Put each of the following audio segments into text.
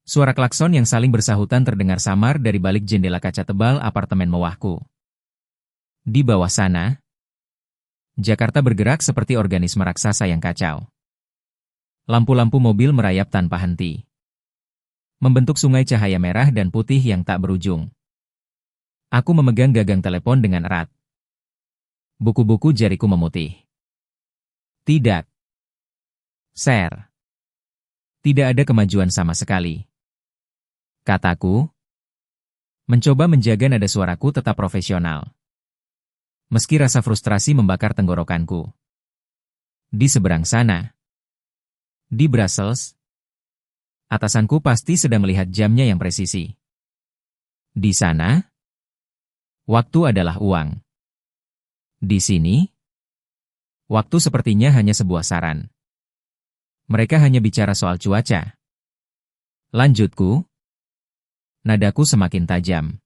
Suara klakson yang saling bersahutan terdengar samar dari balik jendela kaca tebal apartemen mewahku. Di bawah sana, Jakarta bergerak seperti organisme raksasa yang kacau. Lampu-lampu mobil merayap tanpa henti, membentuk sungai cahaya merah dan putih yang tak berujung. Aku memegang gagang telepon dengan erat. Buku-buku jariku memutih. Tidak. Sir. Tidak ada kemajuan sama sekali. Kataku, mencoba menjaga nada suaraku tetap profesional. Meski rasa frustrasi membakar tenggorokanku. Di seberang sana, di Brussels, atasanku pasti sedang melihat jamnya yang presisi. Di sana, waktu adalah uang. Di sini, waktu sepertinya hanya sebuah saran. Mereka hanya bicara soal cuaca. Lanjutku, nadaku semakin tajam.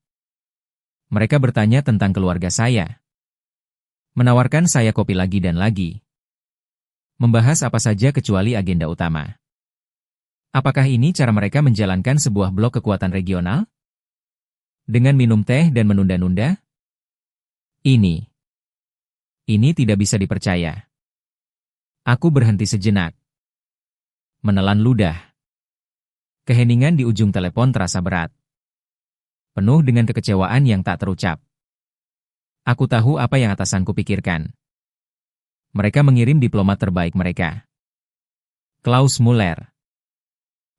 Mereka bertanya tentang keluarga saya. Menawarkan saya kopi lagi dan lagi. Membahas apa saja kecuali agenda utama. Apakah ini cara mereka menjalankan sebuah blok kekuatan regional? Dengan minum teh dan menunda-nunda? Ini tidak bisa dipercaya. Aku berhenti sejenak. Menelan ludah. Keheningan di ujung telepon terasa berat. Penuh dengan kekecewaan yang tak terucap. Aku tahu apa yang atasanku pikirkan. Mereka mengirim diplomat terbaik mereka, Klaus Muller,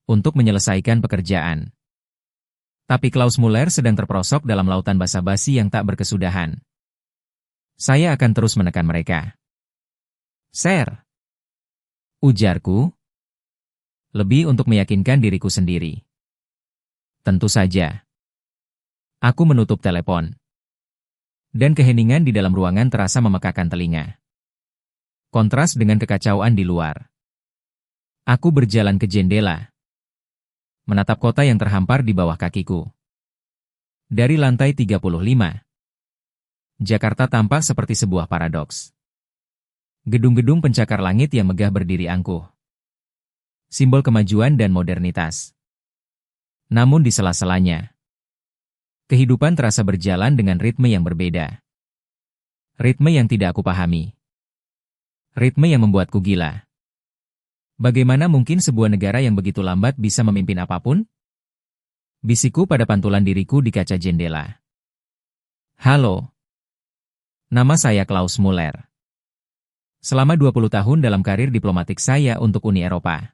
untuk menyelesaikan pekerjaan. Tapi Klaus Muller sedang terperosok dalam lautan basa-basi yang tak berkesudahan. Saya akan terus menekan mereka. Sir, ujarku, lebih untuk meyakinkan diriku sendiri. Tentu saja. Aku menutup telepon. Dan keheningan di dalam ruangan terasa memekakan telinga. Kontras dengan kekacauan di luar. Aku berjalan ke jendela. Menatap kota yang terhampar di bawah kakiku. Dari lantai 35. Jakarta tampak seperti sebuah paradoks. Gedung-gedung pencakar langit yang megah berdiri angkuh. Simbol kemajuan dan modernitas. Namun di sela-selanya, kehidupan terasa berjalan dengan ritme yang berbeda. Ritme yang tidak aku pahami. Ritme yang membuatku gila. Bagaimana mungkin sebuah negara yang begitu lambat bisa memimpin apapun? Bisikku pada pantulan diriku di kaca jendela. Halo. Nama saya Klaus Muller. Selama 20 tahun dalam karir diplomatik saya untuk Uni Eropa,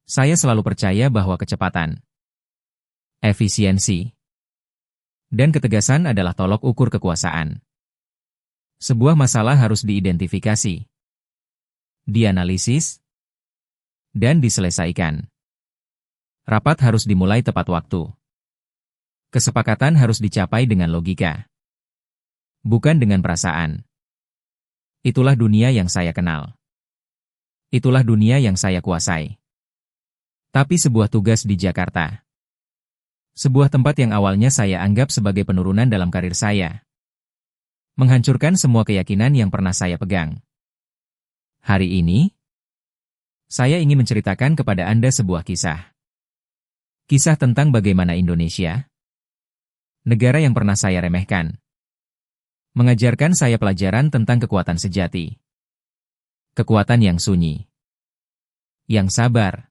saya selalu percaya bahwa kecepatan, efisiensi, dan ketegasan adalah tolok ukur kekuasaan. Sebuah masalah harus diidentifikasi, dianalisis, dan diselesaikan. Rapat harus dimulai tepat waktu. Kesepakatan harus dicapai dengan logika, bukan dengan perasaan. Itulah dunia yang saya kenal. Itulah dunia yang saya kuasai. Tapi sebuah tugas di Jakarta. Sebuah tempat yang awalnya saya anggap sebagai penurunan dalam karir saya. Menghancurkan semua keyakinan yang pernah saya pegang. Hari ini, saya ingin menceritakan kepada Anda sebuah kisah. Kisah tentang bagaimana Indonesia, negara yang pernah saya remehkan, mengajarkan saya pelajaran tentang kekuatan sejati. Kekuatan yang sunyi, yang sabar,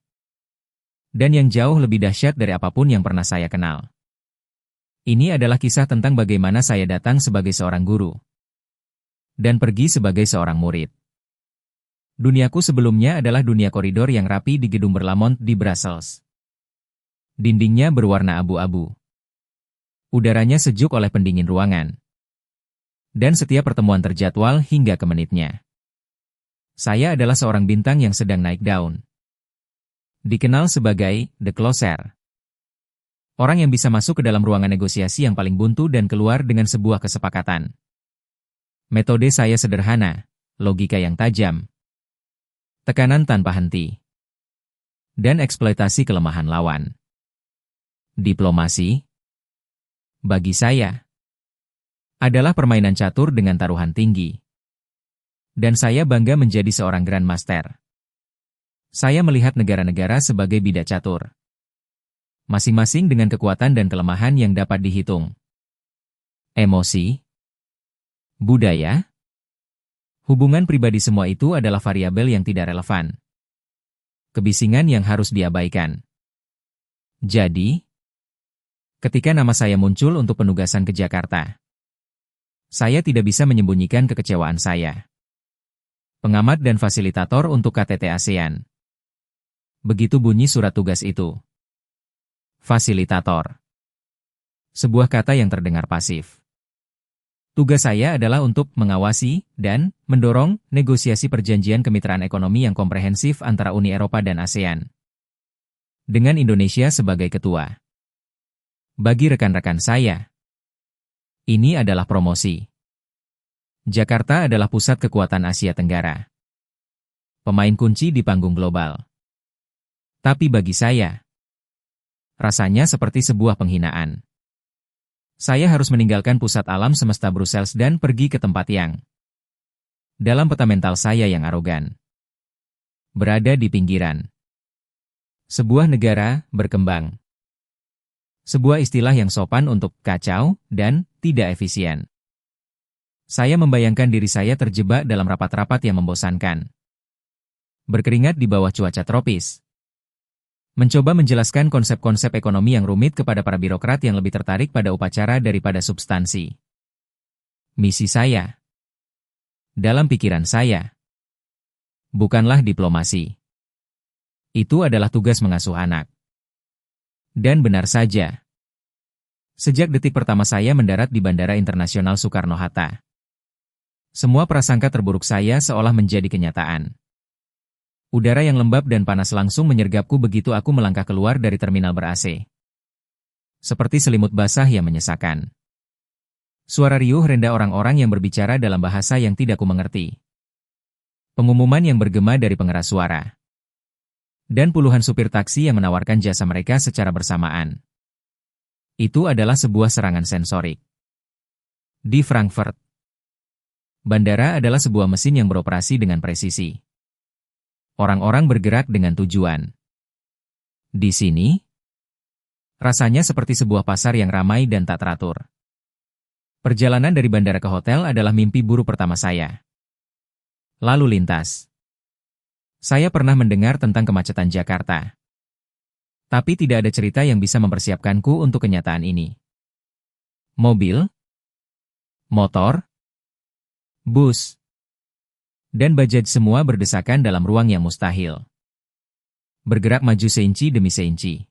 dan yang jauh lebih dahsyat dari apapun yang pernah saya kenal. Ini adalah kisah tentang bagaimana saya datang sebagai seorang guru dan pergi sebagai seorang murid. Duniaku sebelumnya adalah dunia koridor yang rapi di gedung Berlamont di Brussels. Dindingnya berwarna abu-abu. Udaranya sejuk oleh pendingin ruangan. Dan setiap pertemuan terjadwal hingga ke menitnya. Saya adalah seorang bintang yang sedang naik daun. Dikenal sebagai The Closer. Orang yang bisa masuk ke dalam ruangan negosiasi yang paling buntu dan keluar dengan sebuah kesepakatan. Metode saya sederhana, logika yang tajam, tekanan tanpa henti, dan eksploitasi kelemahan lawan. Diplomasi, bagi saya, adalah permainan catur dengan taruhan tinggi. Dan saya bangga menjadi seorang Grandmaster. Saya melihat negara-negara sebagai bidak catur. Masing-masing dengan kekuatan dan kelemahan yang dapat dihitung. Emosi, budaya, hubungan pribadi, semua itu adalah variabel yang tidak relevan. Kebisingan yang harus diabaikan. Jadi, ketika nama saya muncul untuk penugasan ke Jakarta, saya tidak bisa menyembunyikan kekecewaan saya. Pengamat dan fasilitator untuk KTT ASEAN. Begitu bunyi surat tugas itu. Fasilitator. Sebuah kata yang terdengar pasif. Tugas saya adalah untuk mengawasi dan mendorong negosiasi perjanjian kemitraan ekonomi yang komprehensif antara Uni Eropa dan ASEAN. Dengan Indonesia sebagai ketua. Bagi rekan-rekan saya, ini adalah promosi. Jakarta adalah pusat kekuatan Asia Tenggara. Pemain kunci di panggung global. Tapi bagi saya, rasanya seperti sebuah penghinaan. Saya harus meninggalkan pusat alam semesta Brussels dan pergi ke tempat yang, dalam peta mental saya yang arogan, berada di pinggiran. Sebuah negara berkembang. Sebuah istilah yang sopan untuk kacau dan tidak efisien. Saya membayangkan diri saya terjebak dalam rapat-rapat yang membosankan. Berkeringat di bawah cuaca tropis. Mencoba menjelaskan konsep-konsep ekonomi yang rumit kepada para birokrat yang lebih tertarik pada upacara daripada substansi. Misi saya, dalam pikiran saya, bukanlah diplomasi. Itu adalah tugas mengasuh anak. Dan benar saja. Sejak detik pertama saya mendarat di Bandara Internasional Soekarno-Hatta, semua prasangka terburuk saya seolah menjadi kenyataan. Udara yang lembab dan panas langsung menyergapku begitu aku melangkah keluar dari terminal ber-AC. Seperti selimut basah yang menyesakan. Suara riuh rendah orang-orang yang berbicara dalam bahasa yang tidak kumengerti. Pengumuman yang bergema dari pengeras suara. Dan puluhan supir taksi yang menawarkan jasa mereka secara bersamaan. Itu adalah sebuah serangan sensorik. Di Frankfurt, bandara adalah sebuah mesin yang beroperasi dengan presisi. Orang-orang bergerak dengan tujuan. Di sini, rasanya seperti sebuah pasar yang ramai dan tak teratur. Perjalanan dari bandara ke hotel adalah mimpi buruk pertama saya. Lalu lintas. Saya pernah mendengar tentang kemacetan Jakarta. Tapi tidak ada cerita yang bisa mempersiapkanku untuk kenyataan ini. Mobil, motor, bus, dan bajaj semua berdesakan dalam ruang yang mustahil. Bergerak maju seinci demi seinci.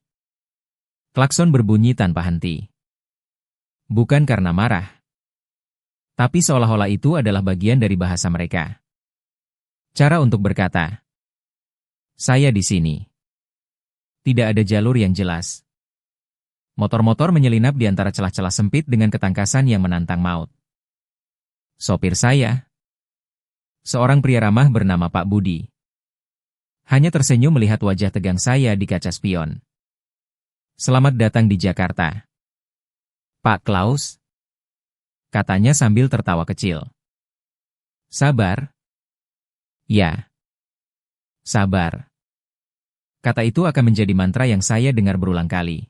Klakson berbunyi tanpa henti. Bukan karena marah. Tapi seolah-olah itu adalah bagian dari bahasa mereka. Cara untuk berkata, saya di sini. Tidak ada jalur yang jelas. Motor-motor menyelinap di antara celah-celah sempit dengan ketangkasan yang menantang maut. Sopir saya, seorang pria ramah bernama Pak Budi, hanya tersenyum melihat wajah tegang saya di kaca spion. Selamat datang di Jakarta, Pak Klaus, katanya sambil tertawa kecil. Sabar. Ya. Sabar. Kata itu akan menjadi mantra yang saya dengar berulang kali.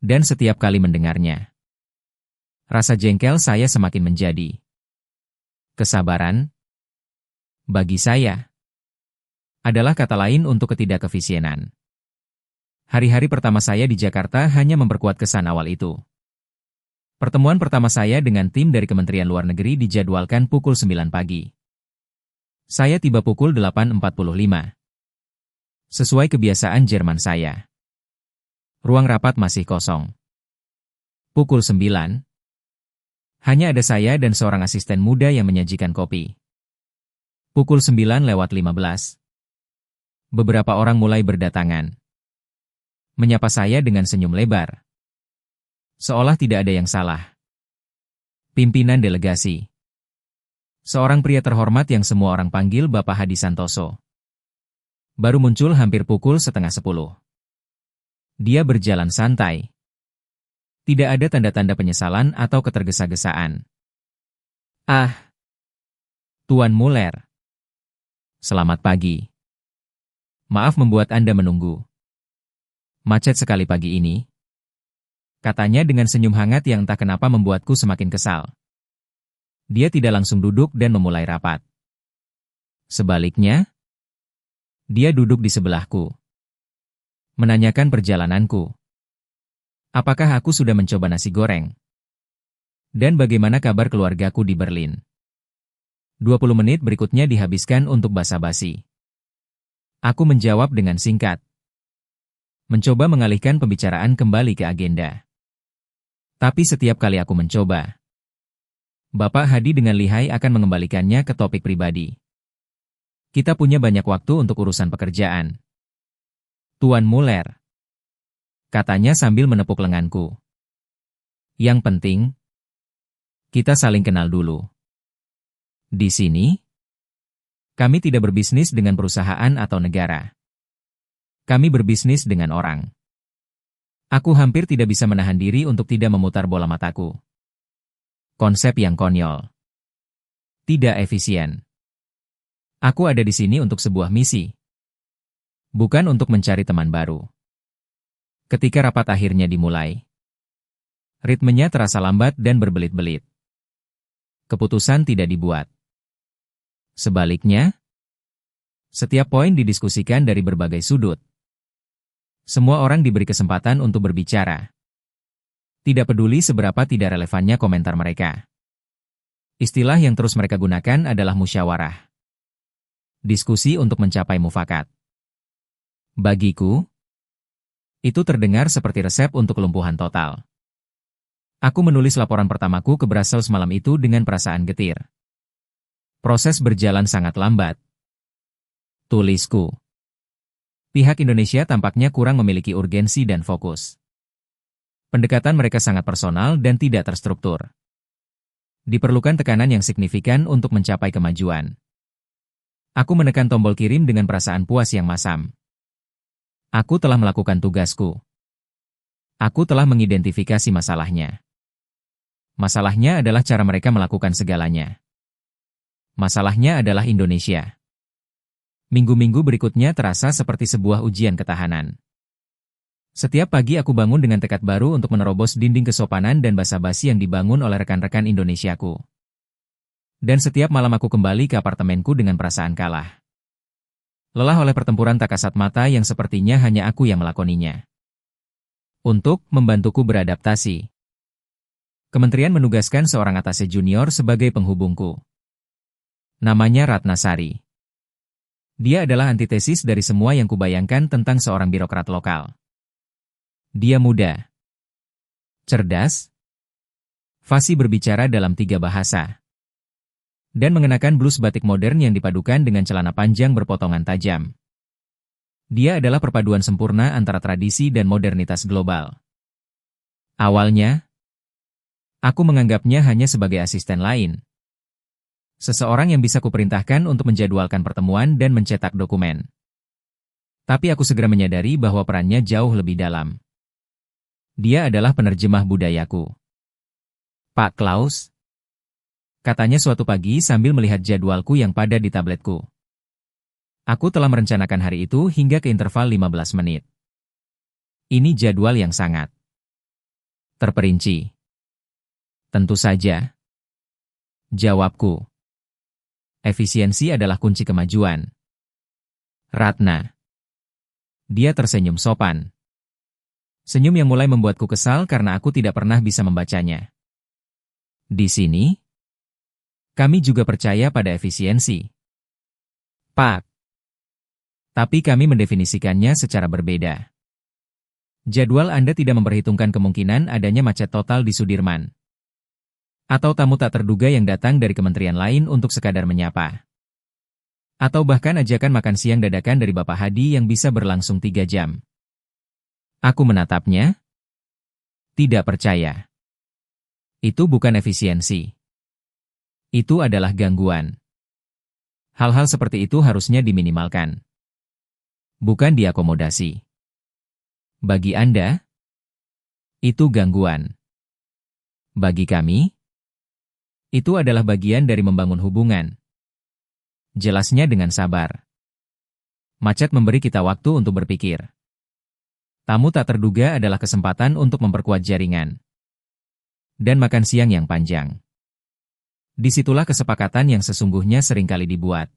Dan setiap kali mendengarnya, rasa jengkel saya semakin menjadi. Kesabaran, bagi saya, adalah kata lain untuk ketidakefisienan. Hari-hari pertama saya di Jakarta hanya memperkuat kesan awal itu. Pertemuan pertama saya dengan tim dari Kementerian Luar Negeri dijadwalkan pukul 9 pagi. Saya tiba pukul 8.45. Sesuai kebiasaan Jerman saya. Ruang rapat masih kosong. Pukul 9. Hanya ada saya dan seorang asisten muda yang menyajikan kopi. Pukul 9:15. Beberapa orang mulai berdatangan. Menyapa saya dengan senyum lebar. Seolah tidak ada yang salah. Pimpinan delegasi. Seorang pria terhormat yang semua orang panggil Bapak Hadi Santoso. Baru muncul hampir pukul 9:30. Dia berjalan santai. Tidak ada tanda-tanda penyesalan atau ketergesa-gesaan. Ah, Tuan Muller. Selamat pagi. Maaf membuat Anda menunggu. Macet sekali pagi ini, katanya dengan senyum hangat yang entah kenapa membuatku semakin kesal. Dia tidak langsung duduk dan memulai rapat. Sebaliknya, dia duduk di sebelahku. Menanyakan perjalananku. Apakah aku sudah mencoba nasi goreng? Dan bagaimana kabar keluargaku di Berlin? 20 menit berikutnya dihabiskan untuk basa-basi. Aku menjawab dengan singkat. Mencoba mengalihkan pembicaraan kembali ke agenda. Tapi setiap kali aku mencoba, Bapak Hadi dengan lihai akan mengembalikannya ke topik pribadi. Kita punya banyak waktu untuk urusan pekerjaan. Tuan Muller, katanya sambil menepuk lenganku. Yang penting, kita saling kenal dulu. Di sini, kami tidak berbisnis dengan perusahaan atau negara. Kami berbisnis dengan orang. Aku hampir tidak bisa menahan diri untuk tidak memutar bola mataku. Konsep yang konyol. Tidak efisien. Aku ada di sini untuk sebuah misi. Bukan untuk mencari teman baru. Ketika rapat akhirnya dimulai, ritmenya terasa lambat dan berbelit-belit. Keputusan tidak dibuat. Sebaliknya, setiap poin didiskusikan dari berbagai sudut. Semua orang diberi kesempatan untuk berbicara. Tidak peduli seberapa tidak relevannya komentar mereka. Istilah yang terus mereka gunakan adalah musyawarah. Diskusi untuk mencapai mufakat. Bagiku, itu terdengar seperti resep untuk kelumpuhan total. Aku menulis laporan pertamaku ke Brussels malam itu dengan perasaan getir. Proses berjalan sangat lambat. Tulisku. Pihak Indonesia tampaknya kurang memiliki urgensi dan fokus. Pendekatan mereka sangat personal dan tidak terstruktur. Diperlukan tekanan yang signifikan untuk mencapai kemajuan. Aku menekan tombol kirim dengan perasaan puas yang masam. Aku telah melakukan tugasku. Aku telah mengidentifikasi masalahnya. Masalahnya adalah cara mereka melakukan segalanya. Masalahnya adalah Indonesia. Minggu-minggu berikutnya terasa seperti sebuah ujian ketahanan. Setiap pagi aku bangun dengan tekad baru untuk menerobos dinding kesopanan dan basa-basi yang dibangun oleh rekan-rekan Indonesiaku. Dan setiap malam aku kembali ke apartemenku dengan perasaan kalah. Lelah oleh pertempuran tak kasat mata yang sepertinya hanya aku yang melakoninya. Untuk membantuku beradaptasi, Kementerian menugaskan seorang atase junior sebagai penghubungku. Namanya Ratna Sari. Dia adalah antitesis dari semua yang kubayangkan tentang seorang birokrat lokal. Dia muda, cerdas, fasih berbicara dalam 3 bahasa, dan mengenakan blus batik modern yang dipadukan dengan celana panjang berpotongan tajam. Dia adalah perpaduan sempurna antara tradisi dan modernitas global. Awalnya, aku menganggapnya hanya sebagai asisten lain. Seseorang yang bisa kuperintahkan untuk menjadwalkan pertemuan dan mencetak dokumen. Tapi aku segera menyadari bahwa perannya jauh lebih dalam. Dia adalah penerjemah budayaku. Pak Klaus, katanya suatu pagi sambil melihat jadwalku yang padat di tabletku. Aku telah merencanakan hari itu hingga ke interval 15 menit. Ini jadwal yang sangat terperinci. Tentu saja. Jawabku. Efisiensi adalah kunci kemajuan. Ratna. Dia tersenyum sopan. Senyum yang mulai membuatku kesal karena aku tidak pernah bisa membacanya. Di sini, kami juga percaya pada efisiensi, Pak. Tapi kami mendefinisikannya secara berbeda. Jadwal Anda tidak memperhitungkan kemungkinan adanya macet total di Sudirman. Atau tamu tak terduga yang datang dari kementerian lain untuk sekadar menyapa. Atau bahkan ajakan makan siang dadakan dari Bapak Hadi yang bisa berlangsung 3 jam. Aku menatapnya. Tidak percaya. Itu bukan efisiensi. Itu adalah gangguan. Hal-hal seperti itu harusnya diminimalkan. Bukan diakomodasi. Bagi Anda, itu gangguan. Bagi kami, itu adalah bagian dari membangun hubungan. Jelasnya dengan sabar. Macet memberi kita waktu untuk berpikir. Tamu tak terduga adalah kesempatan untuk memperkuat jaringan. Dan makan siang yang panjang. Disitulah kesepakatan yang sesungguhnya seringkali dibuat.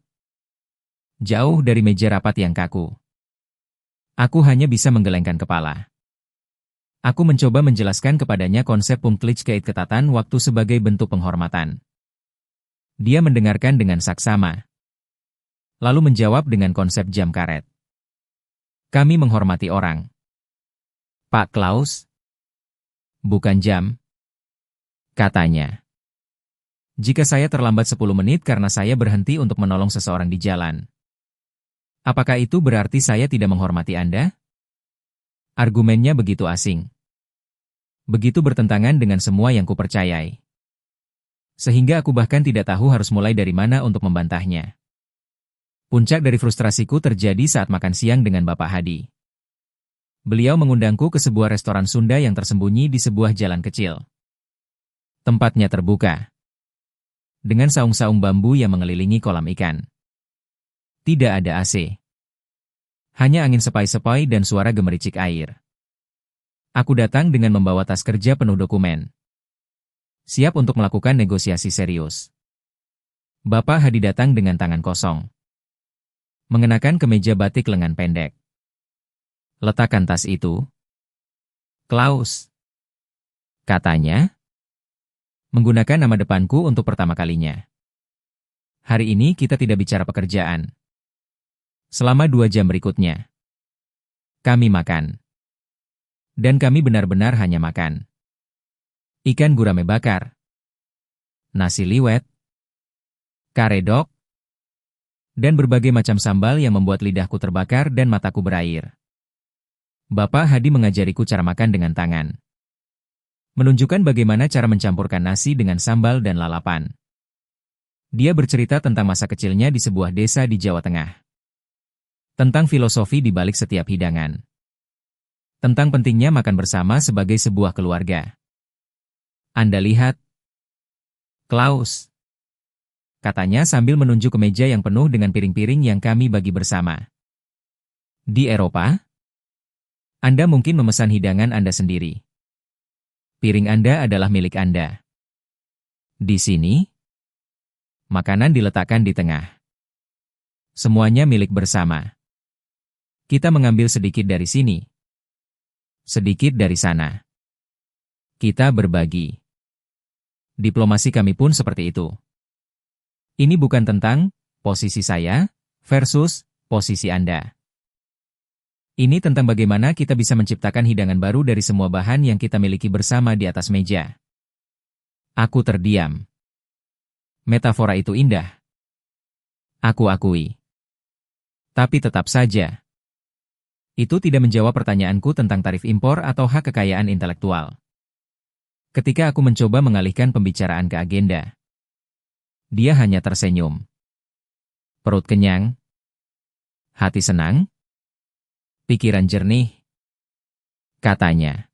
Jauh dari meja rapat yang kaku. Aku hanya bisa menggelengkan kepala. Aku mencoba menjelaskan kepadanya konsep ketatan waktu sebagai bentuk penghormatan. Dia mendengarkan dengan saksama. Lalu menjawab dengan konsep jam karet. Kami menghormati orang. Pak Klaus? Bukan jam. Katanya. Jika saya terlambat 10 menit karena saya berhenti untuk menolong seseorang di jalan. Apakah itu berarti saya tidak menghormati Anda? Argumennya begitu asing. Begitu bertentangan dengan semua yang kupercayai. Sehingga aku bahkan tidak tahu harus mulai dari mana untuk membantahnya. Puncak dari frustrasiku terjadi saat makan siang dengan Bapak Hadi. Beliau mengundangku ke sebuah restoran Sunda yang tersembunyi di sebuah jalan kecil. Tempatnya terbuka. Dengan saung-saung bambu yang mengelilingi kolam ikan. Tidak ada AC. Hanya angin sepoi-sepoi dan suara gemericik air. Aku datang dengan membawa tas kerja penuh dokumen. Siap untuk melakukan negosiasi serius. Bapak Hadi datang dengan tangan kosong. Mengenakan kemeja batik lengan pendek. Letakkan tas itu. Klaus. Katanya. Menggunakan nama depanku untuk pertama kalinya. Hari ini kita tidak bicara pekerjaan. Selama 2 jam berikutnya. Kami makan. Dan kami benar-benar hanya makan. Ikan gurame bakar. Nasi liwet. Karedok. Dan berbagai macam sambal yang membuat lidahku terbakar dan mataku berair. Bapak Hadi mengajariku cara makan dengan tangan. Menunjukkan bagaimana cara mencampurkan nasi dengan sambal dan lalapan. Dia bercerita tentang masa kecilnya di sebuah desa di Jawa Tengah. Tentang filosofi di balik setiap hidangan. Tentang pentingnya makan bersama sebagai sebuah keluarga. Anda lihat. Klaus. Katanya sambil menunjuk ke meja yang penuh dengan piring-piring yang kami bagi bersama. Di Eropa, Anda mungkin memesan hidangan Anda sendiri. Piring Anda adalah milik Anda. Di sini, makanan diletakkan di tengah. Semuanya milik bersama. Kita mengambil sedikit dari sini. Sedikit dari sana. Kita berbagi. Diplomasi kami pun seperti itu. Ini bukan tentang posisi saya versus posisi Anda. Ini tentang bagaimana kita bisa menciptakan hidangan baru dari semua bahan yang kita miliki bersama di atas meja. Aku terdiam. Metafora itu indah. Aku akui. Tapi tetap saja. Itu tidak menjawab pertanyaanku tentang tarif impor atau hak kekayaan intelektual. Ketika aku mencoba mengalihkan pembicaraan ke agenda. Dia hanya tersenyum. Perut kenyang. Hati senang. Pikiran jernih. Katanya.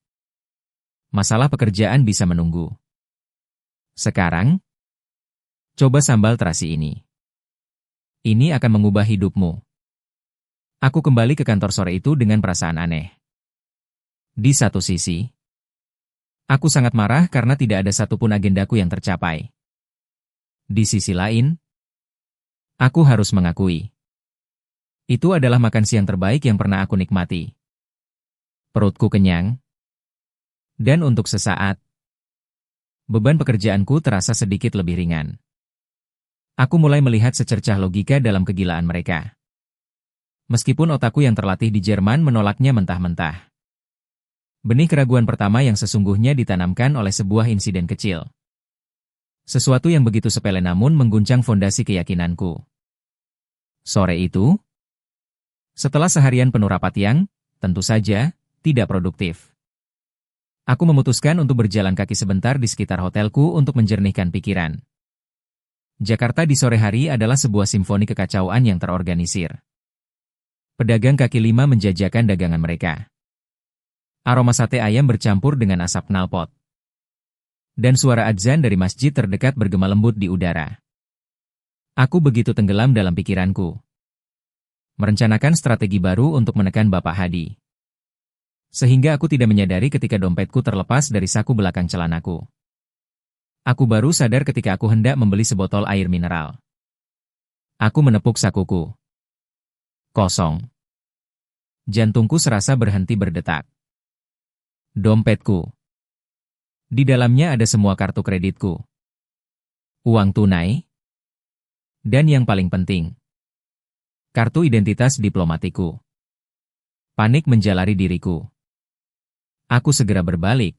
Masalah pekerjaan bisa menunggu. Sekarang, coba sambal terasi ini. Ini akan mengubah hidupmu. Aku kembali ke kantor sore itu dengan perasaan aneh. Di satu sisi, aku sangat marah karena tidak ada satupun agendaku yang tercapai. Di sisi lain, aku harus mengakui. Itu adalah makan siang terbaik yang pernah aku nikmati. Perutku kenyang. Dan untuk sesaat, beban pekerjaanku terasa sedikit lebih ringan. Aku mulai melihat secercah logika dalam kegilaan mereka. Meskipun otakku yang terlatih di Jerman menolaknya mentah-mentah. Benih keraguan pertama yang sesungguhnya ditanamkan oleh sebuah insiden kecil. Sesuatu yang begitu sepele namun mengguncang fondasi keyakinanku. Sore itu, setelah seharian penuh rapat yang, tentu saja, tidak produktif. Aku memutuskan untuk berjalan kaki sebentar di sekitar hotelku untuk menjernihkan pikiran. Jakarta di sore hari adalah sebuah simfoni kekacauan yang terorganisir. Pedagang kaki lima menjajakan dagangan mereka. Aroma sate ayam bercampur dengan asap knalpot. Dan suara adzan dari masjid terdekat bergema lembut di udara. Aku begitu tenggelam dalam pikiranku. Merencanakan strategi baru untuk menekan Bapak Hadi. Sehingga aku tidak menyadari ketika dompetku terlepas dari saku belakang celanaku. Aku baru sadar ketika aku hendak membeli sebotol air mineral. Aku menepuk sakuku. Kosong. Jantungku serasa berhenti berdetak. Dompetku. Di dalamnya ada semua kartu kreditku. Uang tunai. Dan yang paling penting, kartu identitas diplomatiku. Panik menjalari diriku. Aku segera berbalik.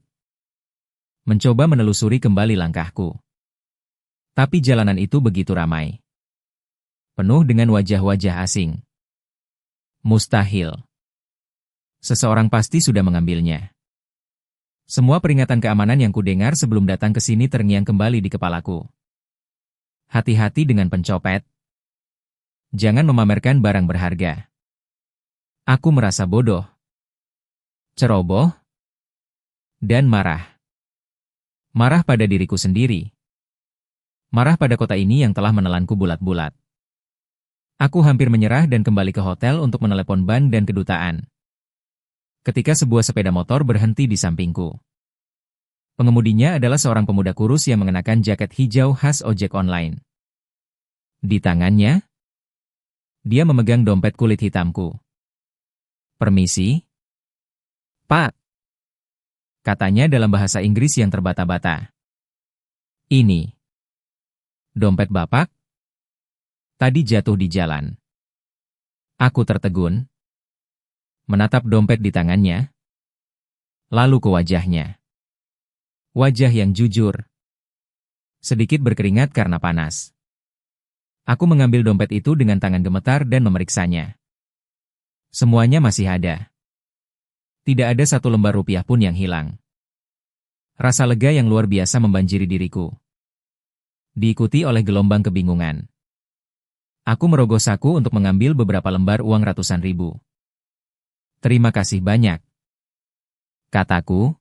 Mencoba menelusuri kembali langkahku. Tapi jalanan itu begitu ramai. Penuh dengan wajah-wajah asing. Mustahil. Seseorang pasti sudah mengambilnya. Semua peringatan keamanan yang kudengar sebelum datang ke sini terngiang kembali di kepalaku. Hati-hati dengan pencopet. Jangan memamerkan barang berharga. Aku merasa bodoh, ceroboh, dan marah. Marah pada diriku sendiri. Marah pada kota ini yang telah menelanku bulat-bulat. Aku hampir menyerah dan kembali ke hotel untuk menelepon ban dan kedutaan. Ketika sebuah sepeda motor berhenti di sampingku. Pengemudinya adalah seorang pemuda kurus yang mengenakan jaket hijau khas ojek online. Di tangannya, dia memegang dompet kulit hitamku. Permisi? Pak. Katanya dalam bahasa Inggris yang terbata-bata. Ini. Dompet Bapak? Tadi jatuh di jalan. Aku tertegun. Menatap dompet di tangannya. Lalu ke wajahnya. Wajah yang jujur. Sedikit berkeringat karena panas. Aku mengambil dompet itu dengan tangan gemetar dan memeriksanya. Semuanya masih ada. Tidak ada satu lembar rupiah pun yang hilang. Rasa lega yang luar biasa membanjiri diriku. Diikuti oleh gelombang kebingungan. Aku merogoh saku untuk mengambil beberapa lembar uang ratusan ribu. Terima kasih banyak, kataku,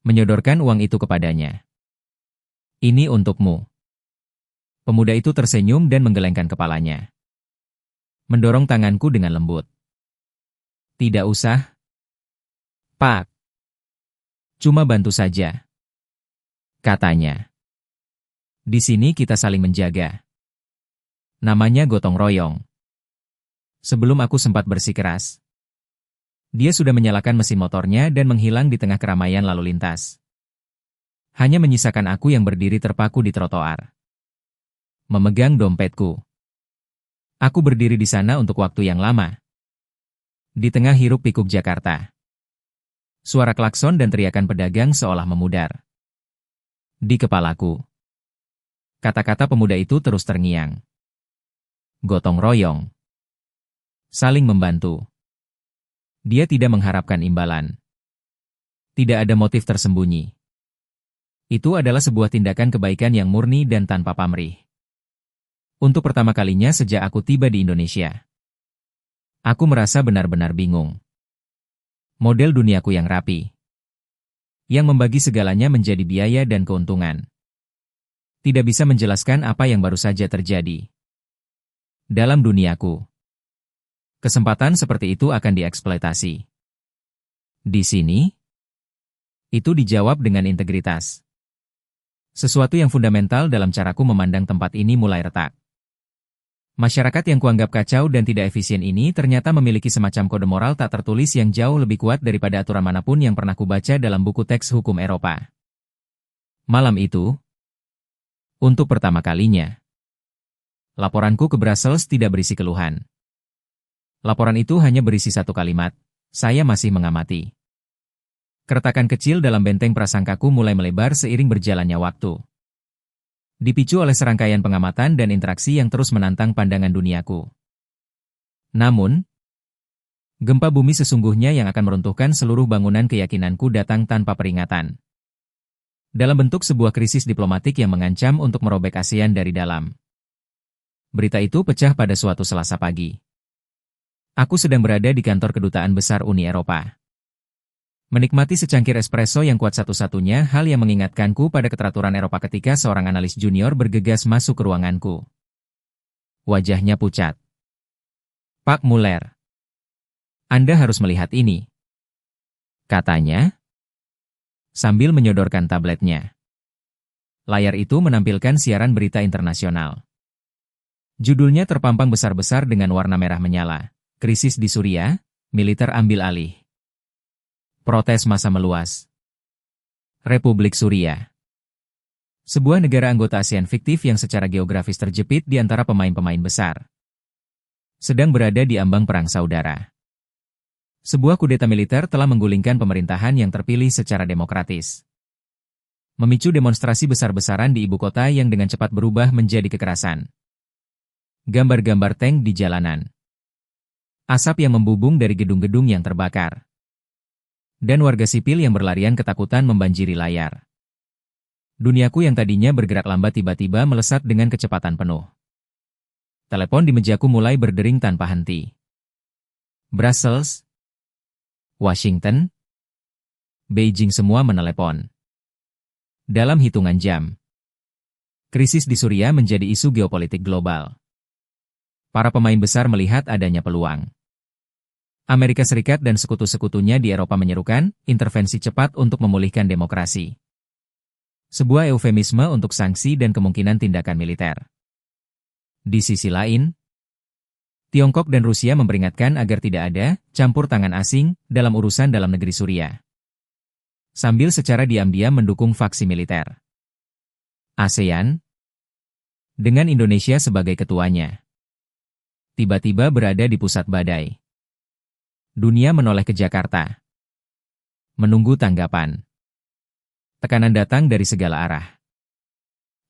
menyodorkan uang itu kepadanya. Ini untukmu. Pemuda itu tersenyum dan menggelengkan kepalanya. Mendorong tanganku dengan lembut. Tidak usah, Pak. Cuma bantu saja, katanya. Di sini kita saling menjaga. Namanya gotong royong. Sebelum aku sempat bersikeras, dia sudah menyalakan mesin motornya dan menghilang di tengah keramaian lalu lintas. Hanya menyisakan aku yang berdiri terpaku di trotoar. Memegang dompetku. Aku berdiri di sana untuk waktu yang lama. Di tengah hiruk-pikuk Jakarta. Suara klakson dan teriakan pedagang seolah memudar. Di kepalaku. Kata-kata pemuda itu terus terngiang. Gotong royong. Saling membantu. Dia tidak mengharapkan imbalan. Tidak ada motif tersembunyi. Itu adalah sebuah tindakan kebaikan yang murni dan tanpa pamrih. Untuk pertama kalinya sejak aku tiba di Indonesia. Aku merasa benar-benar bingung. Model duniaku yang rapi. Yang membagi segalanya menjadi biaya dan keuntungan. Tidak bisa menjelaskan apa yang baru saja terjadi. Dalam duniaku. Kesempatan seperti itu akan dieksploitasi. Di sini, itu dijawab dengan integritas. Sesuatu yang fundamental dalam caraku memandang tempat ini mulai retak. Masyarakat yang kuanggap kacau dan tidak efisien ini ternyata memiliki semacam kode moral tak tertulis yang jauh lebih kuat daripada aturan manapun yang pernah kubaca dalam buku teks hukum Eropa. Malam itu, untuk pertama kalinya, laporanku ke Brussels tidak berisi keluhan. Laporan itu hanya berisi satu kalimat, saya masih mengamati. Keretakan kecil dalam benteng prasangkaku mulai melebar seiring berjalannya waktu. Dipicu oleh serangkaian pengamatan dan interaksi yang terus menantang pandangan duniaku. Namun, gempa bumi sesungguhnya yang akan meruntuhkan seluruh bangunan keyakinanku datang tanpa peringatan. Dalam bentuk sebuah krisis diplomatik yang mengancam untuk merobek ASEAN dari dalam. Berita itu pecah pada suatu Selasa pagi. Aku sedang berada di kantor kedutaan besar Uni Eropa. Menikmati secangkir espresso yang kuat satu-satunya hal yang mengingatkanku pada keteraturan Eropa ketika seorang analis junior bergegas masuk ke ruanganku. Wajahnya pucat. Pak Muller. Anda harus melihat ini. katanya, sambil menyodorkan tabletnya. Layar itu menampilkan siaran berita internasional. Judulnya terpampang besar-besar dengan warna merah menyala. Krisis di Suriah, militer ambil alih. Protes massa meluas. Republik Suriah. Sebuah negara anggota ASEAN fiktif yang secara geografis terjepit di antara pemain-pemain besar. Sedang berada di ambang perang saudara. Sebuah kudeta militer telah menggulingkan pemerintahan yang terpilih secara demokratis. Memicu demonstrasi besar-besaran di ibu kota yang dengan cepat berubah menjadi kekerasan. Gambar-gambar tank di jalanan. Asap yang membubung dari gedung-gedung yang terbakar. Dan warga sipil yang berlarian ketakutan membanjiri layar. Duniaku yang tadinya bergerak lambat tiba-tiba melesat dengan kecepatan penuh. Telepon di mejaku mulai berdering tanpa henti. Brussels, Washington, Beijing semua menelepon. Dalam hitungan jam, krisis di Suriah menjadi isu geopolitik global. Para pemain besar melihat adanya peluang. Amerika Serikat dan sekutu-sekutunya di Eropa menyerukan intervensi cepat untuk memulihkan demokrasi. Sebuah eufemisme untuk sanksi dan kemungkinan tindakan militer. Di sisi lain, Tiongkok dan Rusia memperingatkan agar tidak ada campur tangan asing dalam urusan dalam negeri Suriah. Sambil secara diam-diam mendukung faksi militer. ASEAN, dengan Indonesia sebagai ketuanya, tiba-tiba berada di pusat badai. Dunia menoleh ke Jakarta. Menunggu tanggapan. Tekanan datang dari segala arah.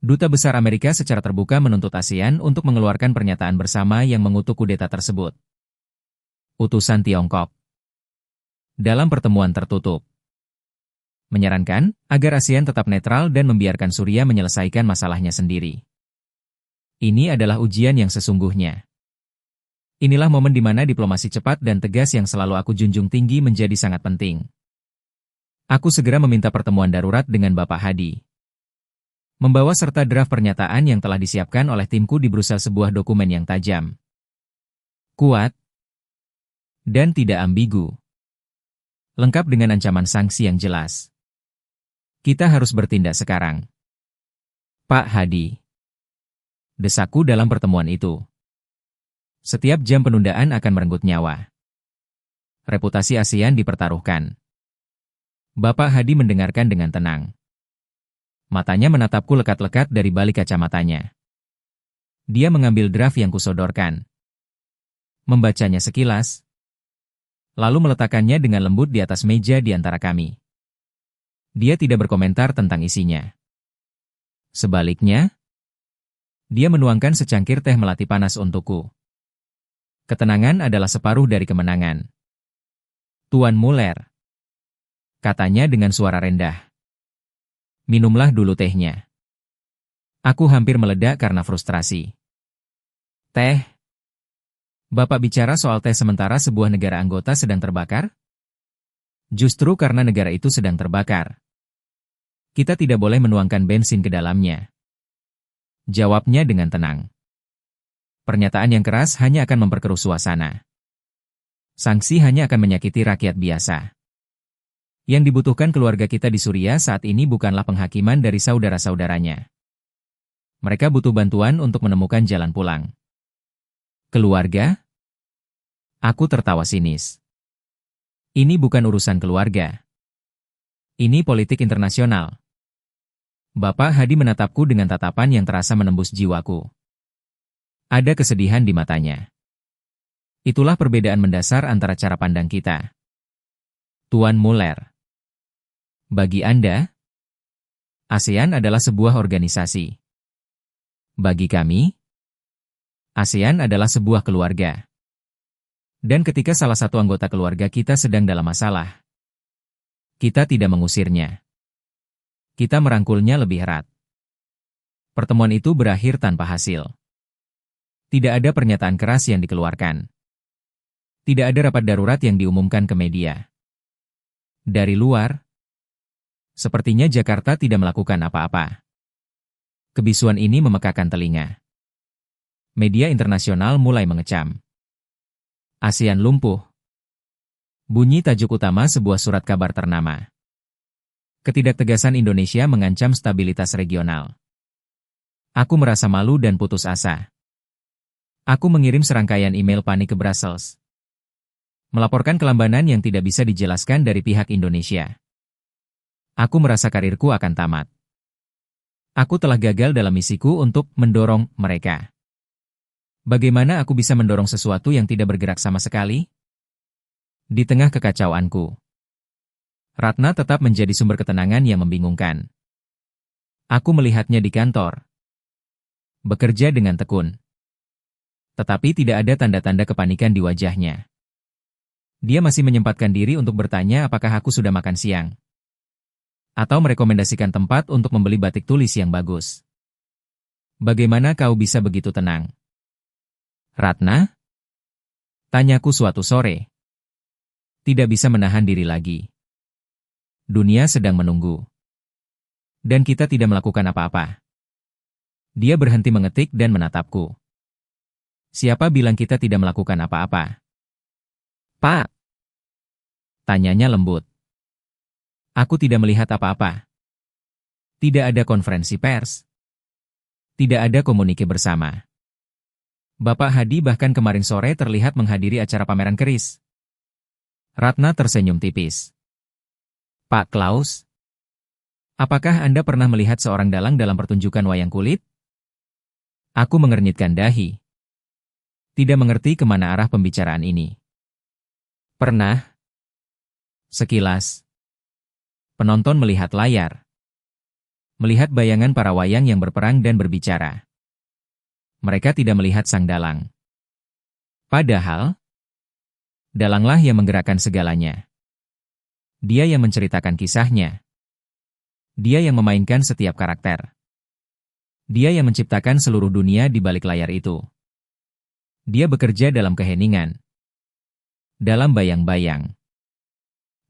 Duta Besar Amerika secara terbuka menuntut ASEAN untuk mengeluarkan pernyataan bersama yang mengutuk kudeta tersebut. Utusan Tiongkok dalam pertemuan tertutup menyarankan agar ASEAN tetap netral dan membiarkan Suriah menyelesaikan masalahnya sendiri. Ini adalah ujian yang sesungguhnya. Inilah momen di mana diplomasi cepat dan tegas yang selalu aku junjung tinggi menjadi sangat penting. Aku segera meminta pertemuan darurat dengan Bapak Hadi. Membawa serta draft pernyataan yang telah disiapkan oleh timku di Brussels, sebuah dokumen yang tajam, kuat, dan tidak ambigu. Lengkap dengan ancaman sanksi yang jelas. Kita harus bertindak sekarang. Pak Hadi, desaku dalam pertemuan itu. Setiap jam penundaan akan merenggut nyawa. Reputasi ASEAN dipertaruhkan. Bapak Hadi mendengarkan dengan tenang. Matanya menatapku lekat-lekat dari balik kacamatanya. Dia mengambil draft yang kusodorkan. Membacanya sekilas. Lalu meletakkannya dengan lembut di atas meja di antara kami. Dia tidak berkomentar tentang isinya. Sebaliknya, dia menuangkan secangkir teh melati panas untukku. Ketenangan adalah separuh dari kemenangan. Tuan Muller, katanya dengan suara rendah. Minumlah dulu tehnya. Aku hampir meledak karena frustrasi. Teh? Bapak bicara soal teh sementara sebuah negara anggota sedang terbakar? Justru karena negara itu sedang terbakar, kita tidak boleh menuangkan bensin ke dalamnya. Jawabnya dengan tenang. Pernyataan yang keras hanya akan memperkeruh suasana. Sanksi hanya akan menyakiti rakyat biasa. Yang dibutuhkan keluarga kita di Suriah saat ini bukanlah penghakiman dari saudara-saudaranya. Mereka butuh bantuan untuk menemukan jalan pulang. Keluarga? Aku tertawa sinis. Ini bukan urusan keluarga. Ini politik internasional. Bapak Hadi menatapku dengan tatapan yang terasa menembus jiwaku. Ada kesedihan di matanya. Itulah perbedaan mendasar antara cara pandang kita. Tuan Muller. Bagi Anda, ASEAN adalah sebuah organisasi. Bagi kami, ASEAN adalah sebuah keluarga. Dan ketika salah satu anggota keluarga kita sedang dalam masalah, kita tidak mengusirnya. Kita merangkulnya lebih erat. Pertemuan itu berakhir tanpa hasil. Tidak ada pernyataan keras yang dikeluarkan. Tidak ada rapat darurat yang diumumkan ke media. Dari luar, sepertinya Jakarta tidak melakukan apa-apa. Kebisuan ini memekakan telinga. Media internasional mulai mengecam. ASEAN lumpuh. Bunyi tajuk utama sebuah surat kabar ternama. Ketidaktegasan Indonesia mengancam stabilitas regional. Aku merasa malu dan putus asa. Aku mengirim serangkaian email panik ke Brussels, melaporkan kelambanan yang tidak bisa dijelaskan dari pihak Indonesia. Aku merasa karirku akan tamat. Aku telah gagal dalam misiku untuk mendorong mereka. Bagaimana aku bisa mendorong sesuatu yang tidak bergerak sama sekali? Di tengah kekacauanku, Ratna tetap menjadi sumber ketenangan yang membingungkan. Aku melihatnya di kantor, bekerja dengan tekun. Tetapi tidak ada tanda-tanda kepanikan di wajahnya. Dia masih menyempatkan diri untuk bertanya apakah aku sudah makan siang, atau merekomendasikan tempat untuk membeli batik tulis yang bagus. Bagaimana kau bisa begitu tenang, Ratna? Tanyaku suatu sore. Tidak bisa menahan diri lagi. Dunia sedang menunggu. Dan kita tidak melakukan apa-apa. Dia berhenti mengetik dan menatapku. Siapa bilang kita tidak melakukan apa-apa? Pak? Tanyanya lembut. Aku tidak melihat apa-apa. Tidak ada konferensi pers. Tidak ada komunike bersama. Bapak Hadi bahkan kemarin sore terlihat menghadiri acara pameran keris. Ratna tersenyum tipis. Pak Klaus, apakah Anda pernah melihat seorang dalang dalam pertunjukan wayang kulit? Aku mengernyitkan dahi. Tidak mengerti kemana arah pembicaraan ini. Pernah. Sekilas. Penonton melihat layar. Melihat bayangan para wayang yang berperang dan berbicara. Mereka tidak melihat sang dalang. Padahal, dalanglah yang menggerakkan segalanya. Dia yang menceritakan kisahnya. Dia yang memainkan setiap karakter. Dia yang menciptakan seluruh dunia di balik layar itu. Dia bekerja dalam keheningan. Dalam bayang-bayang.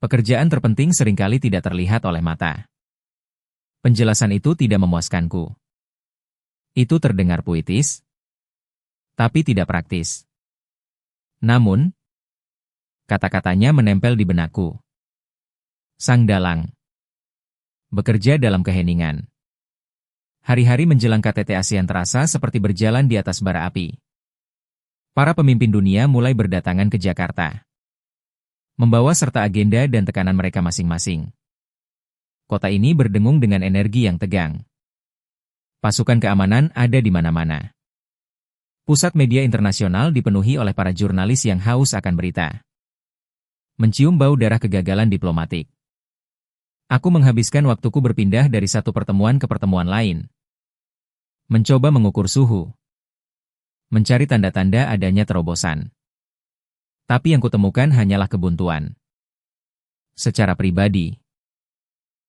Pekerjaan terpenting seringkali tidak terlihat oleh mata. Penjelasan itu tidak memuaskanku. Itu terdengar puitis, tapi tidak praktis. Namun, kata-katanya menempel di benakku. Sang dalang. Bekerja dalam keheningan. Hari-hari menjelang KTT ASEAN terasa seperti berjalan di atas bara api. Para pemimpin dunia mulai berdatangan ke Jakarta, membawa serta agenda dan tekanan mereka masing-masing. Kota ini berdengung dengan energi yang tegang. Pasukan keamanan ada di mana-mana. Pusat media internasional dipenuhi oleh para jurnalis yang haus akan berita. Mencium bau darah kegagalan diplomatik. Aku menghabiskan waktuku berpindah dari satu pertemuan ke pertemuan lain. Mencoba mengukur suhu. Mencari tanda-tanda adanya terobosan. Tapi yang kutemukan hanyalah kebuntuan. Secara pribadi,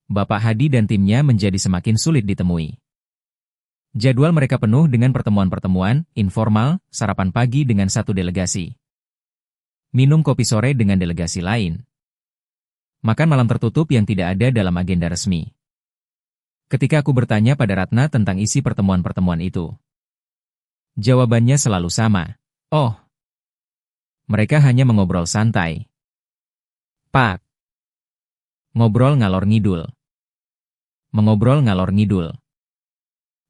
Bapak Hadi dan timnya menjadi semakin sulit ditemui. Jadwal mereka penuh dengan pertemuan-pertemuan informal, sarapan pagi dengan satu delegasi. Minum kopi sore dengan delegasi lain. Makan malam tertutup yang tidak ada dalam agenda resmi. Ketika aku bertanya pada Ratna tentang isi pertemuan-pertemuan itu, jawabannya selalu sama. Oh, mereka hanya mengobrol santai. Pak. Ngobrol ngalor ngidul. Mengobrol ngalor ngidul.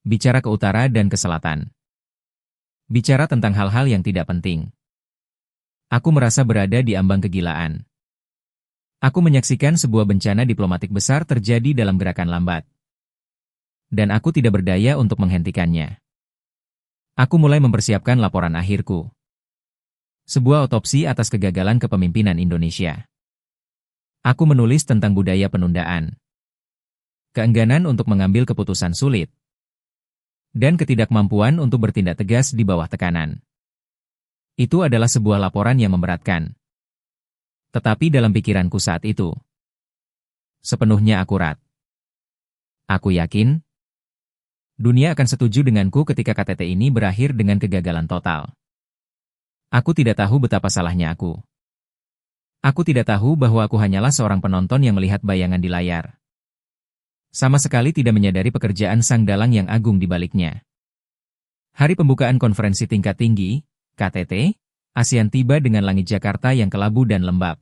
Bicara ke utara dan ke selatan. Bicara tentang hal-hal yang tidak penting. Aku merasa berada di ambang kegilaan. Aku menyaksikan sebuah bencana diplomatik besar terjadi dalam gerakan lambat. Dan aku tidak berdaya untuk menghentikannya. Aku mulai mempersiapkan laporan akhirku. Sebuah otopsi atas kegagalan kepemimpinan Indonesia. Aku menulis tentang budaya penundaan. Keengganan untuk mengambil keputusan sulit. Dan ketidakmampuan untuk bertindak tegas di bawah tekanan. Itu adalah sebuah laporan yang memberatkan. Tetapi dalam pikiranku saat itu, sepenuhnya akurat. Aku yakin, dunia akan setuju denganku ketika KTT ini berakhir dengan kegagalan total. Aku tidak tahu betapa salahnya aku. Aku tidak tahu bahwa aku hanyalah seorang penonton yang melihat bayangan di layar. Sama sekali tidak menyadari pekerjaan sang dalang yang agung di baliknya. Hari pembukaan konferensi tingkat tinggi, KTT, ASEAN tiba dengan langit Jakarta yang kelabu dan lembab.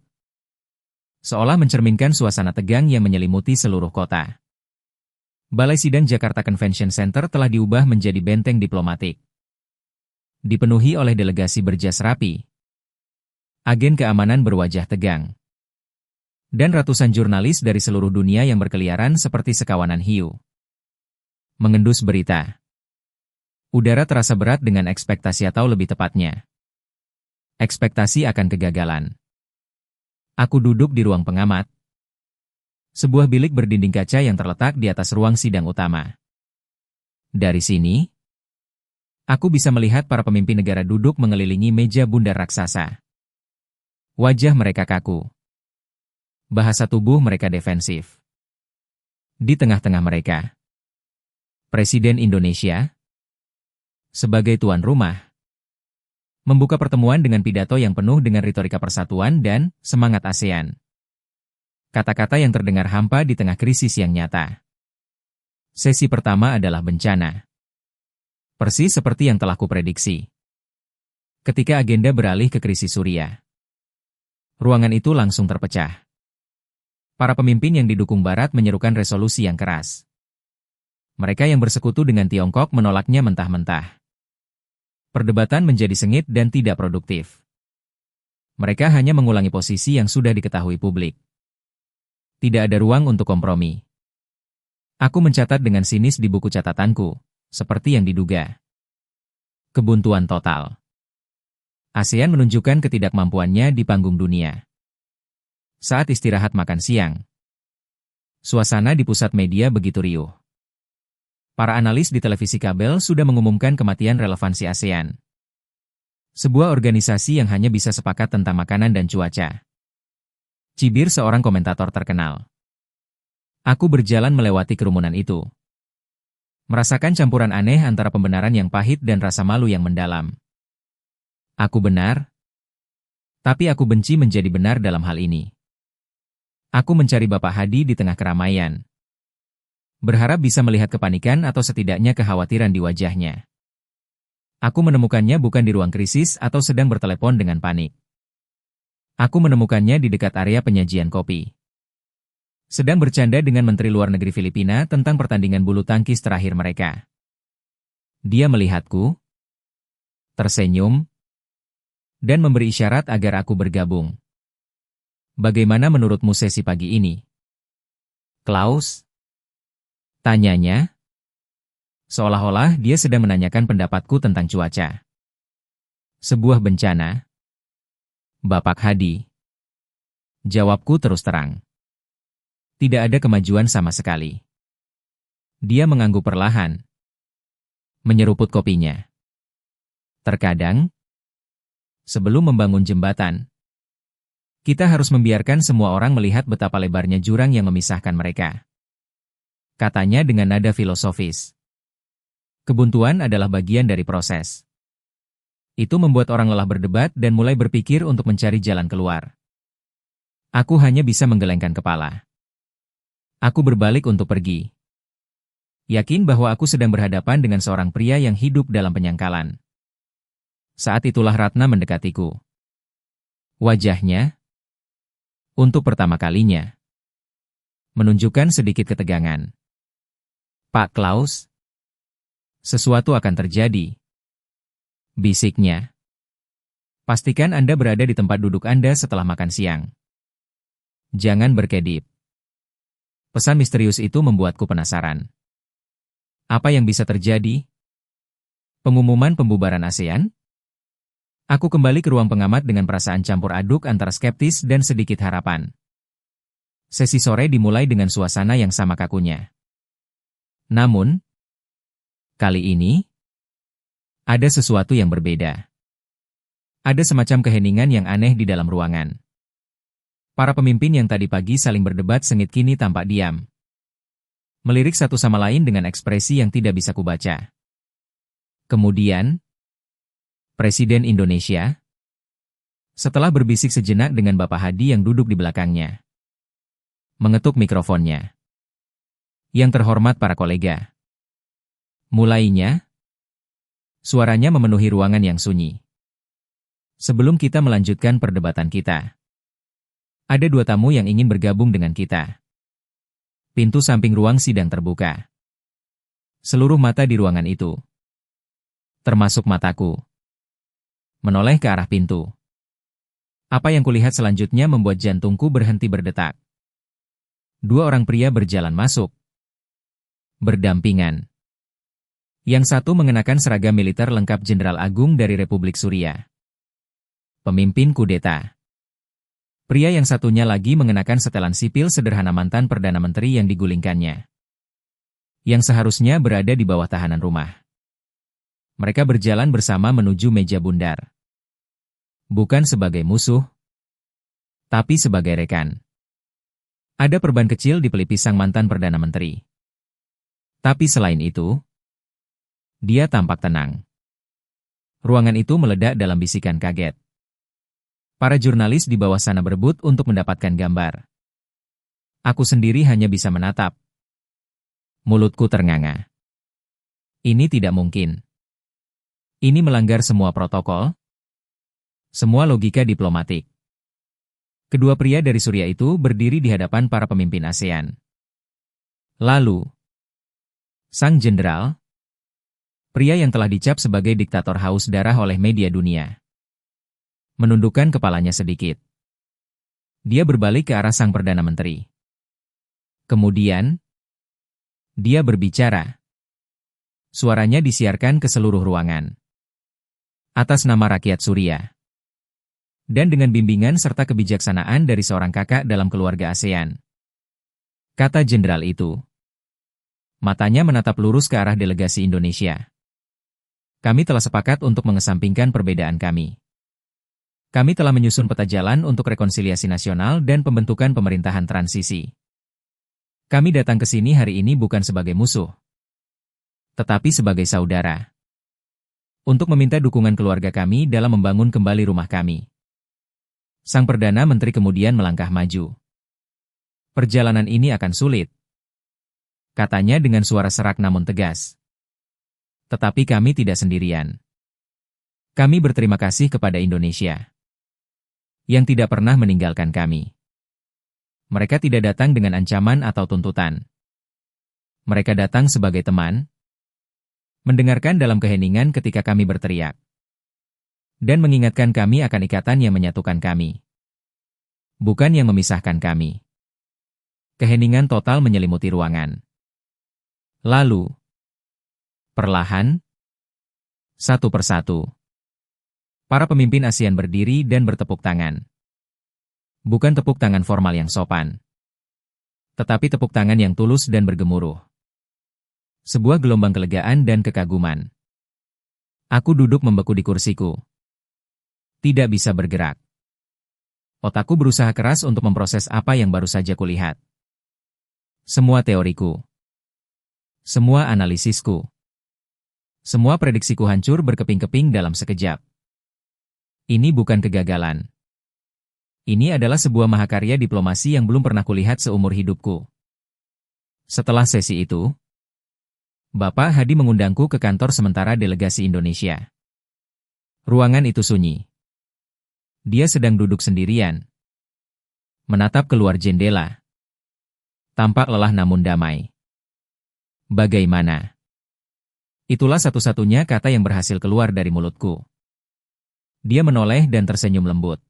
seolah mencerminkan suasana tegang yang menyelimuti seluruh kota. Balai Sidang Jakarta Convention Center telah diubah menjadi benteng diplomatik. Dipenuhi oleh delegasi berjas rapi, agen keamanan berwajah tegang, dan ratusan jurnalis dari seluruh dunia yang berkeliaran seperti sekawanan hiu. Mengendus berita. Udara terasa berat dengan ekspektasi atau lebih tepatnya, ekspektasi akan kegagalan. Aku duduk di ruang pengamat, sebuah bilik berdinding kaca yang terletak di atas ruang sidang utama. Dari sini, aku bisa melihat para pemimpin negara duduk mengelilingi meja bundar raksasa. Wajah mereka kaku. Bahasa tubuh mereka defensif. Di tengah-tengah mereka, Presiden Indonesia, sebagai tuan rumah, membuka pertemuan dengan pidato yang penuh dengan retorika persatuan dan semangat ASEAN. Kata-kata yang terdengar hampa di tengah krisis yang nyata. Sesi pertama adalah bencana. Persis seperti yang telah kuprediksi. Ketika agenda beralih ke krisis Suriah, ruangan itu langsung terpecah. Para pemimpin yang didukung Barat menyerukan resolusi yang keras. Mereka yang bersekutu dengan Tiongkok menolaknya mentah-mentah. Perdebatan menjadi sengit dan tidak produktif. Mereka hanya mengulangi posisi yang sudah diketahui publik. Tidak ada ruang untuk kompromi. Aku mencatat dengan sinis di buku catatanku, seperti yang diduga. Kebuntuan total. ASEAN menunjukkan ketidakmampuannya di panggung dunia. Saat istirahat makan siang, suasana di pusat media begitu riuh. Para analis di televisi kabel sudah mengumumkan kematian relevansi ASEAN. Sebuah organisasi yang hanya bisa sepakat tentang makanan dan cuaca. Cibir seorang komentator terkenal. Aku berjalan melewati kerumunan itu. Merasakan campuran aneh antara pembenaran yang pahit dan rasa malu yang mendalam. Aku benar, tapi aku benci menjadi benar dalam hal ini. Aku mencari Bapak Hadi di tengah keramaian. Berharap bisa melihat kepanikan atau setidaknya kekhawatiran di wajahnya. Aku menemukannya bukan di ruang krisis atau sedang bertelepon dengan panik. Aku menemukannya di dekat area penyajian kopi. Sedang bercanda dengan Menteri Luar Negeri Filipina tentang pertandingan bulu tangkis terakhir mereka. Dia melihatku, tersenyum, dan memberi isyarat agar aku bergabung. Bagaimana menurutmu sesi pagi ini, Klaus? Tanyanya, seolah-olah dia sedang menanyakan pendapatku tentang cuaca. Sebuah bencana. Bapak Hadi. Jawabku terus terang. Tidak ada kemajuan sama sekali. Dia mengangguk perlahan. Menyeruput kopinya. Terkadang, sebelum membangun jembatan, kita harus membiarkan semua orang melihat betapa lebarnya jurang yang memisahkan mereka. Katanya dengan nada filosofis. Kebuntuan adalah bagian dari proses. Itu membuat orang lelah berdebat dan mulai berpikir untuk mencari jalan keluar. Aku hanya bisa menggelengkan kepala. Aku berbalik untuk pergi. Yakin bahwa aku sedang berhadapan dengan seorang pria yang hidup dalam penyangkalan. Saat itulah Ratna mendekatiku. Wajahnya, untuk pertama kalinya, menunjukkan sedikit ketegangan. Pak Klaus, sesuatu akan terjadi. Bisiknya. Pastikan Anda berada di tempat duduk Anda setelah makan siang. Jangan berkedip. Pesan misterius itu membuatku penasaran. Apa yang bisa terjadi? Pengumuman pembubaran ASEAN? Aku kembali ke ruang pengamat dengan perasaan campur aduk antara skeptis dan sedikit harapan. Sesi sore dimulai dengan suasana yang sama kakunya. Namun, kali ini, ada sesuatu yang berbeda. Ada semacam keheningan yang aneh di dalam ruangan. Para pemimpin yang tadi pagi saling berdebat sengit kini tampak diam. Melirik satu sama lain dengan ekspresi yang tidak bisa kubaca. Kemudian, Presiden Indonesia, setelah berbisik sejenak dengan Bapak Hadi yang duduk di belakangnya, mengetuk mikrofonnya. Yang terhormat para kolega. Mulainya, suaranya memenuhi ruangan yang sunyi. Sebelum kita melanjutkan perdebatan kita, Ada 2 tamu yang ingin bergabung dengan kita. Pintu samping ruang sidang terbuka. Seluruh mata di ruangan itu, termasuk mataku, menoleh ke arah pintu. Apa yang kulihat selanjutnya membuat jantungku berhenti berdetak. 2 orang pria berjalan masuk, berdampingan. Yang satu mengenakan seragam militer lengkap Jenderal Agung dari Republik Suriah, pemimpin kudeta. Pria yang satunya lagi mengenakan setelan sipil sederhana mantan Perdana Menteri yang digulingkannya, yang seharusnya berada di bawah tahanan rumah. Mereka berjalan bersama menuju meja bundar. Bukan sebagai musuh, tapi sebagai rekan. Ada perban kecil di pelipis sang mantan Perdana Menteri. Tapi selain itu, dia tampak tenang. Ruangan itu meledak dalam bisikan kaget. Para jurnalis di bawah sana berebut untuk mendapatkan gambar. Aku sendiri hanya bisa menatap. Mulutku ternganga. Ini tidak mungkin. Ini melanggar semua protokol, semua logika diplomatik. Kedua pria dari Suriah itu berdiri di hadapan para pemimpin ASEAN. Lalu, sang jenderal, pria yang telah dicap sebagai diktator haus darah oleh media dunia, menundukkan kepalanya sedikit. Dia berbalik ke arah sang Perdana Menteri. Kemudian, dia berbicara. Suaranya disiarkan ke seluruh ruangan. Atas nama rakyat Suriah. Dan dengan bimbingan serta kebijaksanaan dari seorang kakak dalam keluarga ASEAN. Kata jenderal itu. Matanya menatap lurus ke arah delegasi Indonesia. Kami telah sepakat untuk mengesampingkan perbedaan kami. Kami telah menyusun peta jalan untuk rekonsiliasi nasional dan pembentukan pemerintahan transisi. Kami datang ke sini hari ini bukan sebagai musuh, tetapi sebagai saudara. Untuk meminta dukungan keluarga kami dalam membangun kembali rumah kami. Sang Perdana Menteri kemudian melangkah maju. Perjalanan ini akan sulit, katanya dengan suara serak namun tegas. Tetapi kami tidak sendirian. Kami berterima kasih kepada Indonesia yang tidak pernah meninggalkan kami. Mereka tidak datang dengan ancaman atau tuntutan. Mereka datang sebagai teman, mendengarkan dalam keheningan ketika kami berteriak, dan mengingatkan kami akan ikatan yang menyatukan kami, bukan yang memisahkan kami. Keheningan total menyelimuti ruangan. Lalu, perlahan, satu persatu, para pemimpin ASEAN berdiri dan bertepuk tangan. Bukan tepuk tangan formal yang sopan, tetapi tepuk tangan yang tulus dan bergemuruh. Sebuah gelombang kelegaan dan kekaguman. Aku duduk membeku di kursiku. Tidak bisa bergerak. Otakku berusaha keras untuk memproses apa yang baru saja kulihat. Semua teoriku. Semua analisisku. Semua prediksiku hancur berkeping-keping dalam sekejap. Ini bukan kegagalan. Ini adalah sebuah mahakarya diplomasi yang belum pernah kulihat seumur hidupku. Setelah sesi itu, Bapak Hadi mengundangku ke kantor sementara delegasi Indonesia. Ruangan itu sunyi. Dia sedang duduk sendirian, menatap keluar jendela. Tampak lelah namun damai. Bagaimana? Itulah satu-satunya kata yang berhasil keluar dari mulutku. Dia menoleh dan tersenyum lembut.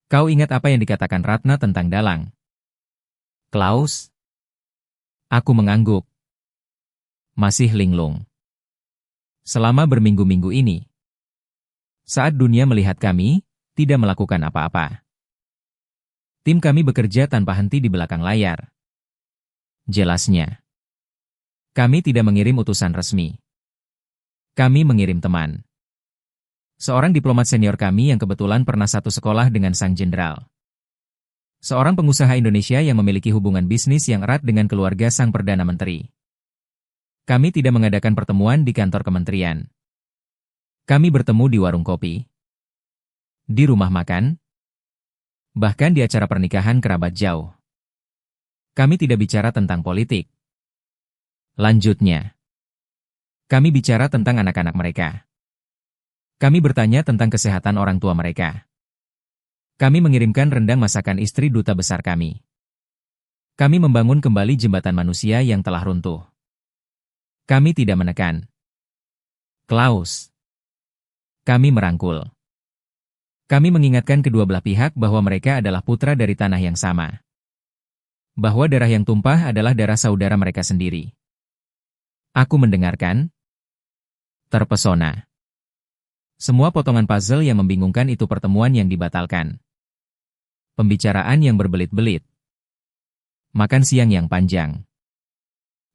Kau ingat apa yang dikatakan Ratna tentang dalang? Klaus? Aku mengangguk. Masih linglung. Selama berminggu-minggu ini, saat dunia melihat kami, tidak melakukan apa-apa. Tim kami bekerja tanpa henti di belakang layar. Jelasnya. Kami tidak mengirim utusan resmi. Kami mengirim teman. Seorang diplomat senior kami yang kebetulan pernah satu sekolah dengan sang jenderal. Seorang pengusaha Indonesia yang memiliki hubungan bisnis yang erat dengan keluarga sang Perdana Menteri. Kami tidak mengadakan pertemuan di kantor kementerian. Kami bertemu di warung kopi, di rumah makan, bahkan di acara pernikahan kerabat jauh. Kami tidak bicara tentang politik. Lanjutnya, kami bicara tentang anak-anak mereka. Kami bertanya tentang kesehatan orang tua mereka. Kami mengirimkan rendang masakan istri duta besar kami. Kami membangun kembali jembatan manusia yang telah runtuh. Kami tidak menekan. Klaus. Kami merangkul. Kami mengingatkan kedua belah pihak bahwa mereka adalah putra dari tanah yang sama. Bahwa darah yang tumpah adalah darah saudara mereka sendiri. Aku mendengarkan. Terpesona. Semua potongan puzzle yang membingungkan itu pertemuan yang dibatalkan. Pembicaraan yang berbelit-belit. Makan siang yang panjang.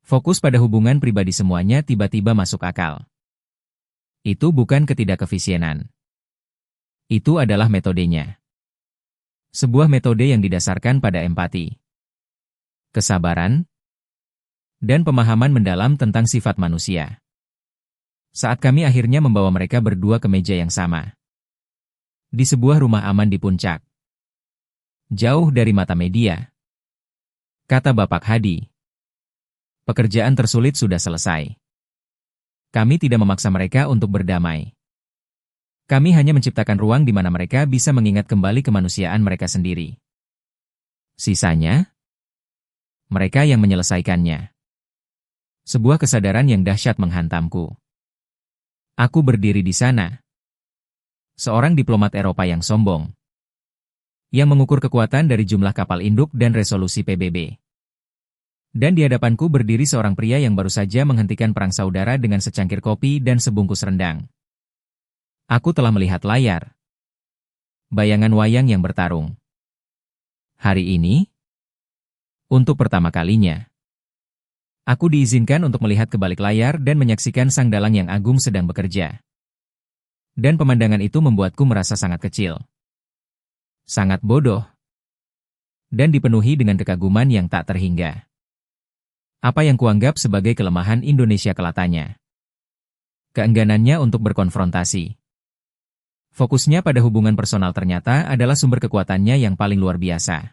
Fokus pada hubungan pribadi semuanya tiba-tiba masuk akal. Itu bukan ketidakefisienan. Itu adalah metodenya. Sebuah metode yang didasarkan pada empati, kesabaran, dan pemahaman mendalam tentang sifat manusia. Saat kami akhirnya membawa mereka berdua ke meja yang sama. Di sebuah rumah aman di puncak. Jauh dari mata media. Kata Bapak Hadi. Pekerjaan tersulit sudah selesai. Kami tidak memaksa mereka untuk berdamai. Kami hanya menciptakan ruang di mana mereka bisa mengingat kembali kemanusiaan mereka sendiri. Sisanya, mereka yang menyelesaikannya. Sebuah kesadaran yang dahsyat menghantamku. Aku berdiri di sana. Seorang diplomat Eropa yang sombong. Yang mengukur kekuatan dari jumlah kapal induk dan resolusi PBB. Dan di hadapanku berdiri seorang pria yang baru saja menghentikan perang saudara dengan secangkir kopi dan sebungkus rendang. Aku telah melihat layar. Bayangan wayang yang bertarung. Hari ini, untuk pertama kalinya, aku diizinkan untuk melihat ke balik layar dan menyaksikan sang dalang yang agung sedang bekerja. Dan pemandangan itu membuatku merasa sangat kecil. Sangat bodoh. Dan dipenuhi dengan kekaguman yang tak terhingga. Apa yang kuanggap sebagai kelemahan Indonesia kelatanya. Keengganannya untuk berkonfrontasi. Fokusnya pada hubungan personal ternyata adalah sumber kekuatannya yang paling luar biasa.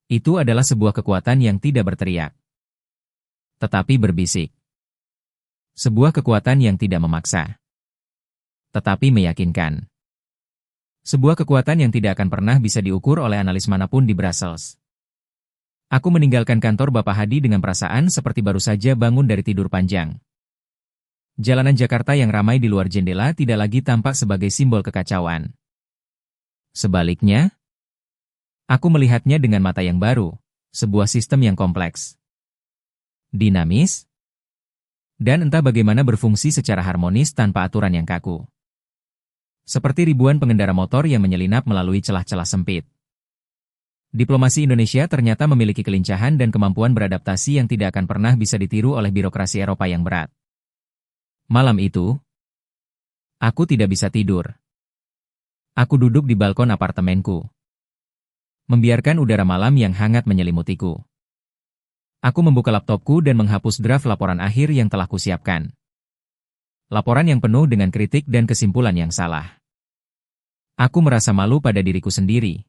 Itu adalah sebuah kekuatan yang tidak berteriak, tetapi berbisik. Sebuah kekuatan yang tidak memaksa, tetapi meyakinkan. Sebuah kekuatan yang tidak akan pernah bisa diukur oleh analis manapun di Brussels. Aku meninggalkan kantor Bapak Hadi dengan perasaan seperti baru saja bangun dari tidur panjang. Jalanan Jakarta yang ramai di luar jendela tidak lagi tampak sebagai simbol kekacauan. Sebaliknya, aku melihatnya dengan mata yang baru, sebuah sistem yang kompleks, dinamis, dan entah bagaimana berfungsi secara harmonis tanpa aturan yang kaku. Seperti ribuan pengendara motor yang menyelinap melalui celah-celah sempit. Diplomasi Indonesia ternyata memiliki kelincahan dan kemampuan beradaptasi yang tidak akan pernah bisa ditiru oleh birokrasi Eropa yang berat. Malam itu, aku tidak bisa tidur. Aku duduk di balkon apartemenku, membiarkan udara malam yang hangat menyelimutiku. Aku membuka laptopku dan menghapus draft laporan akhir yang telah kusiapkan. Laporan yang penuh dengan kritik dan kesimpulan yang salah. Aku merasa malu pada diriku sendiri.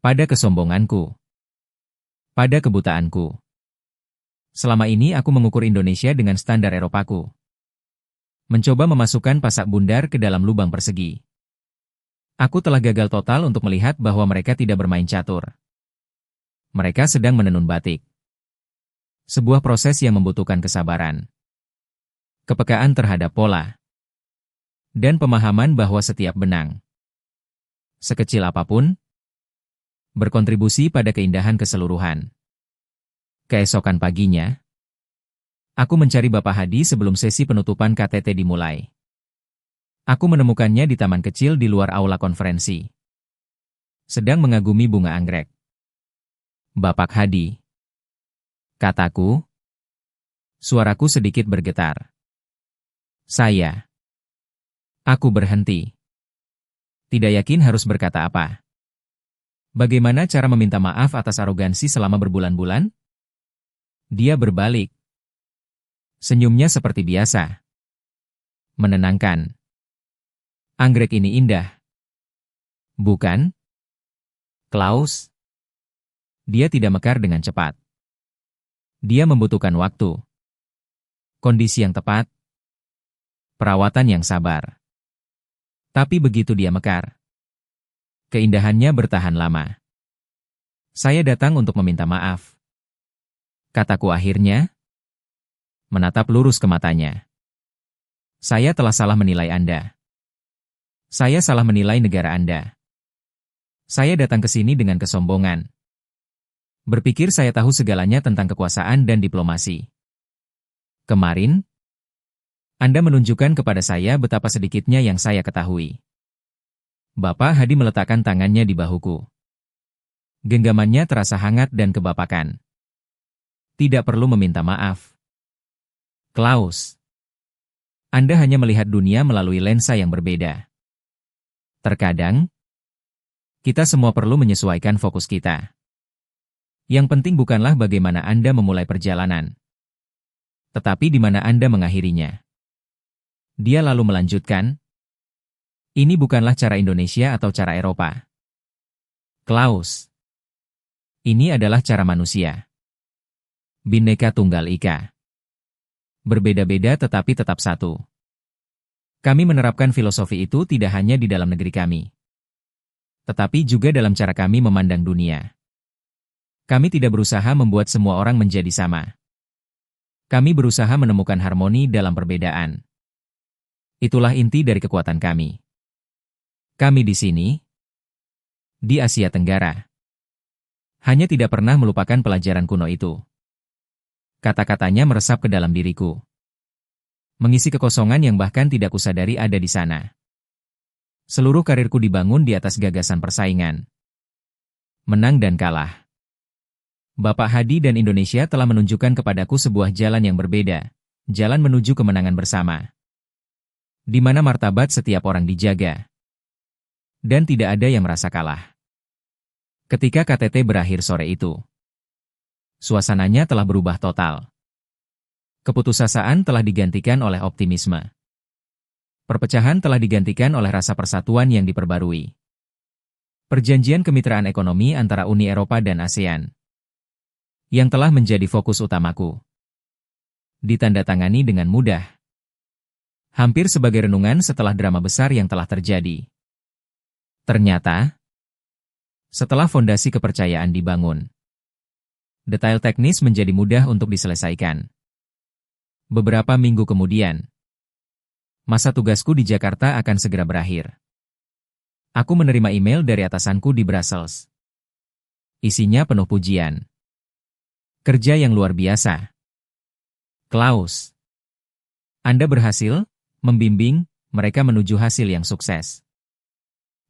Pada kesombonganku. Pada kebutaanku. Selama ini aku mengukur Indonesia dengan standar Eropaku. Mencoba memasukkan pasak bundar ke dalam lubang persegi. Aku telah gagal total untuk melihat bahwa mereka tidak bermain catur. Mereka sedang menenun batik. Sebuah proses yang membutuhkan kesabaran. Kepekaan terhadap pola. Dan pemahaman bahwa setiap benang, sekecil apapun, berkontribusi pada keindahan keseluruhan. Keesokan paginya, aku mencari Bapak Hadi sebelum sesi penutupan KTT dimulai. Aku menemukannya di taman kecil di luar aula konferensi. Sedang mengagumi bunga anggrek. Bapak Hadi. Kataku. Suaraku sedikit bergetar. Saya. Aku berhenti. Tidak yakin harus berkata apa. Bagaimana cara meminta maaf atas arogansi selama berbulan-bulan? Dia berbalik. Senyumnya seperti biasa. Menenangkan. Anggrek ini indah. Bukan? Klaus? Dia tidak mekar dengan cepat. Dia membutuhkan waktu. Kondisi yang tepat. Perawatan yang sabar. Tapi begitu dia mekar, Keindahannya bertahan lama. Saya datang untuk meminta maaf. Kataku akhirnya, menatap lurus ke matanya. Saya telah salah menilai Anda. Saya salah menilai negara Anda. Saya datang ke sini dengan kesombongan. Berpikir saya tahu segalanya tentang kekuasaan dan diplomasi. Kemarin, Anda menunjukkan kepada saya betapa sedikitnya yang saya ketahui. Bapak Hadi meletakkan tangannya di bahuku. Genggamannya terasa hangat dan kebapakan. Tidak perlu meminta maaf. Klaus, Anda hanya melihat dunia melalui lensa yang berbeda. Terkadang, kita semua perlu menyesuaikan fokus kita. Yang penting bukanlah bagaimana Anda memulai perjalanan, tetapi di mana Anda mengakhirinya. Dia lalu melanjutkan, ini bukanlah cara Indonesia atau cara Eropa. Klaus, ini adalah cara manusia. Bhinneka Tunggal Ika. Berbeda-beda tetapi tetap satu. Kami menerapkan filosofi itu tidak hanya di dalam negeri kami, tetapi juga dalam cara kami memandang dunia. Kami tidak berusaha membuat semua orang menjadi sama. Kami berusaha menemukan harmoni dalam perbedaan. Itulah inti dari kekuatan kami. Kami di sini, di Asia Tenggara, hanya tidak pernah melupakan pelajaran kuno itu. Kata-katanya meresap ke dalam diriku, mengisi kekosongan yang bahkan tidak kusadari ada di sana. Seluruh karirku dibangun di atas gagasan persaingan. Menang dan kalah. Bapak Hadi dan Indonesia telah menunjukkan kepadaku sebuah jalan yang berbeda, jalan menuju kemenangan bersama. Di mana martabat setiap orang dijaga. Dan tidak ada yang merasa kalah. Ketika KTT berakhir sore itu, suasananya telah berubah total. Keputusasaan telah digantikan oleh optimisme. Perpecahan telah digantikan oleh rasa persatuan yang diperbarui. Perjanjian kemitraan ekonomi antara Uni Eropa dan ASEAN, yang telah menjadi fokus utamaku, ditandatangani dengan mudah. Hampir sebagai renungan setelah drama besar yang telah terjadi. Ternyata, setelah fondasi kepercayaan dibangun, detail teknis menjadi mudah untuk diselesaikan. Beberapa minggu kemudian, masa tugasku di Jakarta akan segera berakhir. Aku menerima email dari atasanku di Brussels. Isinya penuh pujian. Kerja yang luar biasa. Klaus, Anda berhasil membimbing mereka menuju hasil yang sukses.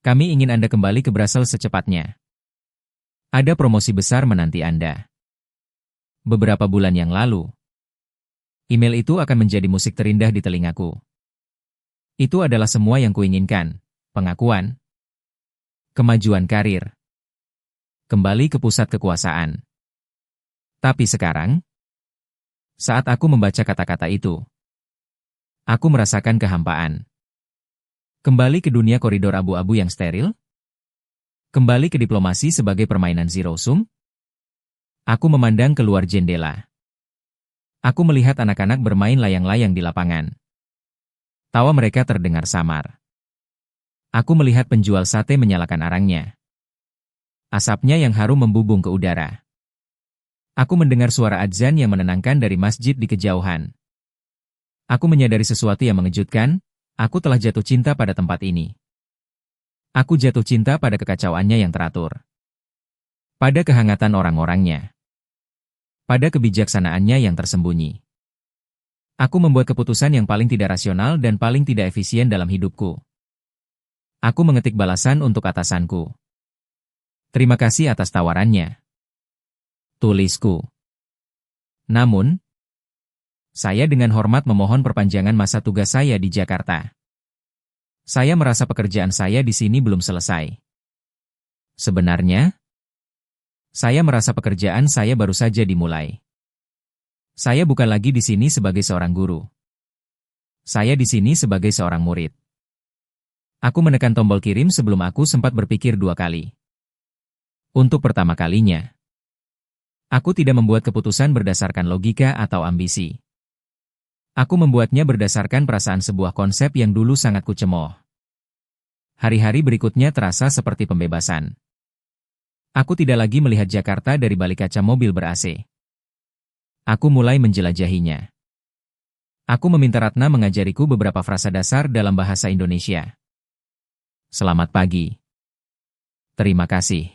Kami ingin Anda kembali ke Brussels secepatnya. Ada promosi besar menanti Anda. Beberapa bulan yang lalu, email itu akan menjadi musik terindah di telingaku. Itu adalah semua yang kuinginkan, pengakuan, kemajuan karir, kembali ke pusat kekuasaan. Tapi sekarang, saat aku membaca kata-kata itu, aku merasakan kehampaan. Kembali ke dunia koridor abu-abu yang steril? Kembali ke diplomasi sebagai permainan zero sum? Aku memandang keluar jendela. Aku melihat anak-anak bermain layang-layang di lapangan. Tawa mereka terdengar samar. Aku melihat penjual sate menyalakan arangnya. Asapnya yang harum membubung ke udara. Aku mendengar suara adzan yang menenangkan dari masjid di kejauhan. Aku menyadari sesuatu yang mengejutkan. Aku telah jatuh cinta pada tempat ini. Aku jatuh cinta pada kekacauannya yang teratur. Pada kehangatan orang-orangnya. Pada kebijaksanaannya yang tersembunyi. Aku membuat keputusan yang paling tidak rasional dan paling tidak efisien dalam hidupku. Aku mengetik balasan untuk atasanku. Terima kasih atas tawarannya. Tulisku. Namun, saya dengan hormat memohon perpanjangan masa tugas saya di Jakarta. Saya merasa pekerjaan saya di sini belum selesai. Sebenarnya, saya merasa pekerjaan saya baru saja dimulai. Saya bukan lagi di sini sebagai seorang guru. Saya di sini sebagai seorang murid. Aku menekan tombol kirim sebelum aku sempat berpikir dua kali. Untuk pertama kalinya, aku tidak membuat keputusan berdasarkan logika atau ambisi. Aku membuatnya berdasarkan perasaan sebuah konsep yang dulu sangat kucemooh. Hari-hari berikutnya terasa seperti pembebasan. Aku tidak lagi melihat Jakarta dari balik kaca mobil ber-AC. Aku mulai menjelajahinya. Aku meminta Ratna mengajariku beberapa frasa dasar dalam bahasa Indonesia. Selamat pagi. Terima kasih.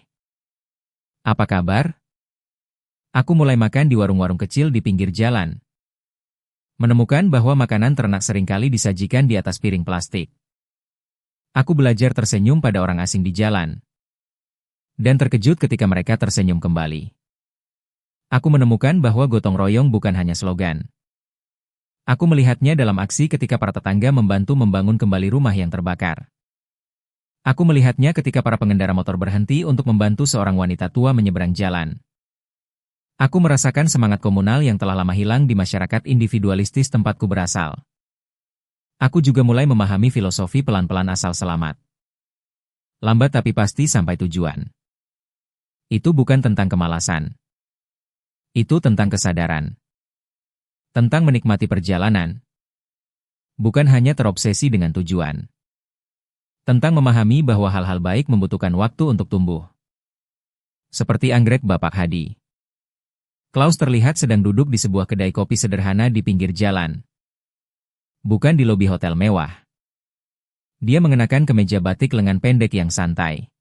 Apa kabar? Aku mulai makan di warung-warung kecil di pinggir jalan. Menemukan bahwa makanan ternak seringkali disajikan di atas piring plastik. Aku belajar tersenyum pada orang asing di jalan. Dan terkejut ketika mereka tersenyum kembali. Aku menemukan bahwa gotong royong bukan hanya slogan. Aku melihatnya dalam aksi ketika para tetangga membantu membangun kembali rumah yang terbakar. Aku melihatnya ketika para pengendara motor berhenti untuk membantu seorang wanita tua menyeberang jalan. Aku merasakan semangat komunal yang telah lama hilang di masyarakat individualistis tempatku berasal. Aku juga mulai memahami filosofi pelan-pelan asal selamat. Lambat tapi pasti sampai tujuan. Itu bukan tentang kemalasan. Itu tentang kesadaran. Tentang menikmati perjalanan. Bukan hanya terobsesi dengan tujuan. Tentang memahami bahwa hal-hal baik membutuhkan waktu untuk tumbuh. Seperti anggrek Bapak Hadi. Klaus terlihat sedang duduk di sebuah kedai kopi sederhana di pinggir jalan. Bukan di lobi hotel mewah. Dia mengenakan kemeja batik lengan pendek yang santai.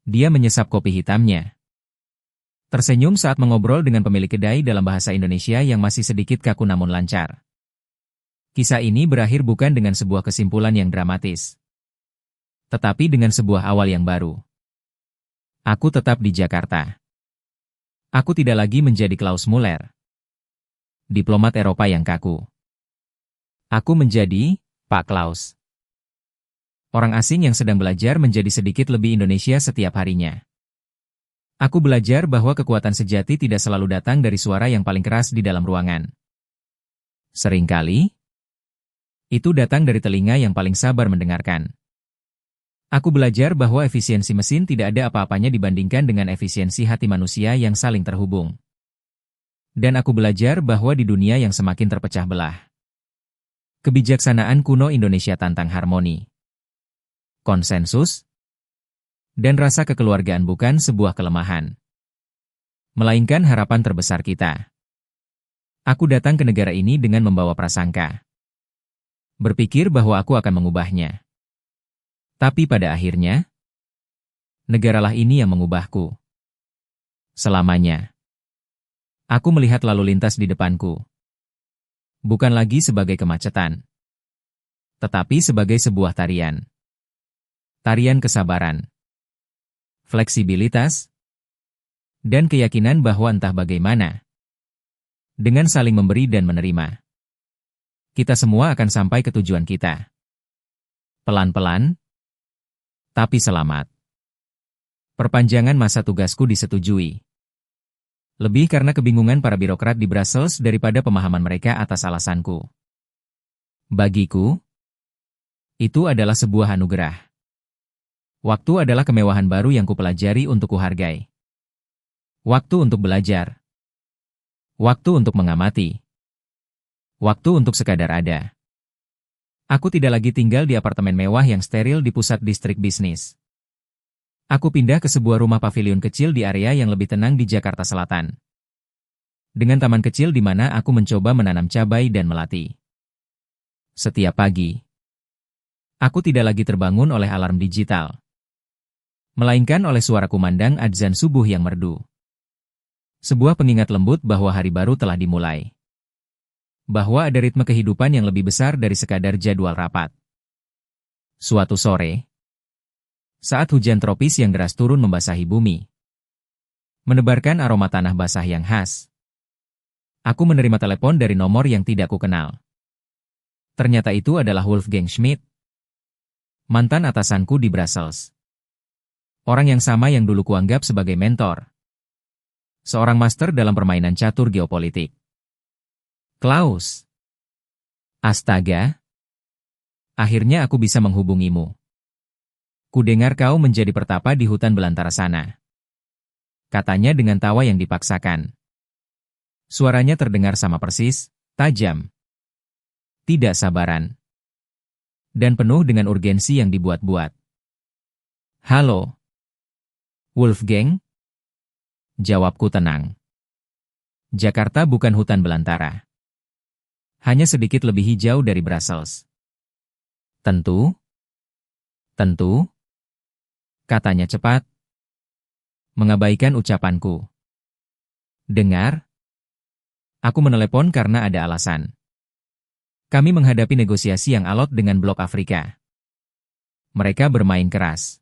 Dia menyesap kopi hitamnya. Tersenyum saat mengobrol dengan pemilik kedai dalam bahasa Indonesia yang masih sedikit kaku namun lancar. Kisah ini berakhir bukan dengan sebuah kesimpulan yang dramatis. Tetapi dengan sebuah awal yang baru. Aku tetap di Jakarta. Aku tidak lagi menjadi Klaus Muller. Diplomat Eropa yang kaku. Aku menjadi Pak Klaus. Orang asing yang sedang belajar menjadi sedikit lebih Indonesia setiap harinya. Aku belajar bahwa kekuatan sejati tidak selalu datang dari suara yang paling keras di dalam ruangan. Seringkali, itu datang dari telinga yang paling sabar mendengarkan. Aku belajar bahwa efisiensi mesin tidak ada apa-apanya dibandingkan dengan efisiensi hati manusia yang saling terhubung. Dan aku belajar bahwa di dunia yang semakin terpecah belah, kebijaksanaan kuno Indonesia tantang harmoni, konsensus, dan rasa kekeluargaan bukan sebuah kelemahan, melainkan harapan terbesar kita. Aku datang ke negara ini dengan membawa prasangka. Berpikir bahwa aku akan mengubahnya. Tapi pada akhirnya, negaralah ini yang mengubahku. Selamanya. Aku melihat lalu lintas di depanku. Bukan lagi sebagai kemacetan, tetapi sebagai sebuah tarian. Tarian kesabaran, fleksibilitas, dan keyakinan bahwa entah bagaimana, dengan saling memberi dan menerima, kita semua akan sampai ke tujuan kita. Pelan-pelan, tapi selamat. Perpanjangan masa tugasku disetujui. Lebih karena kebingungan para birokrat di Brussels daripada pemahaman mereka atas alasanku. Bagiku, itu adalah sebuah anugerah. Waktu adalah kemewahan baru yang kupelajari untuk kuhargai. Waktu untuk belajar. Waktu untuk mengamati. Waktu untuk sekadar ada. Aku tidak lagi tinggal di apartemen mewah yang steril di pusat distrik bisnis. Aku pindah ke sebuah rumah pavilion kecil di area yang lebih tenang di Jakarta Selatan. Dengan taman kecil di mana aku mencoba menanam cabai dan melati. Setiap pagi, aku tidak lagi terbangun oleh alarm digital, melainkan oleh suara kumandang adzan subuh yang merdu. Sebuah pengingat lembut bahwa hari baru telah dimulai. Bahwa ada ritme kehidupan yang lebih besar dari sekadar jadwal rapat. Suatu sore, saat hujan tropis yang deras turun membasahi bumi, menebarkan aroma tanah basah yang khas, aku menerima telepon dari nomor yang tidak kukenal. Ternyata itu adalah Wolfgang Schmidt, mantan atasanku di Brussels. Orang yang sama yang dulu kuanggap sebagai mentor. Seorang master dalam permainan catur geopolitik. Klaus. Astaga. Akhirnya aku bisa menghubungimu. Kudengar kau menjadi pertapa di hutan belantara sana. Katanya dengan tawa yang dipaksakan. Suaranya terdengar sama persis, tajam. Tidak sabaran. dan penuh dengan urgensi yang dibuat-buat. "Halo, Wolfgang?" Jawabku tenang. Jakarta bukan hutan belantara. Hanya sedikit lebih hijau dari Brussels. "Tentu, tentu," katanya cepat, mengabaikan ucapanku. "Dengar, aku menelepon karena ada alasan. Kami menghadapi negosiasi yang alot dengan Blok Afrika. Mereka bermain keras.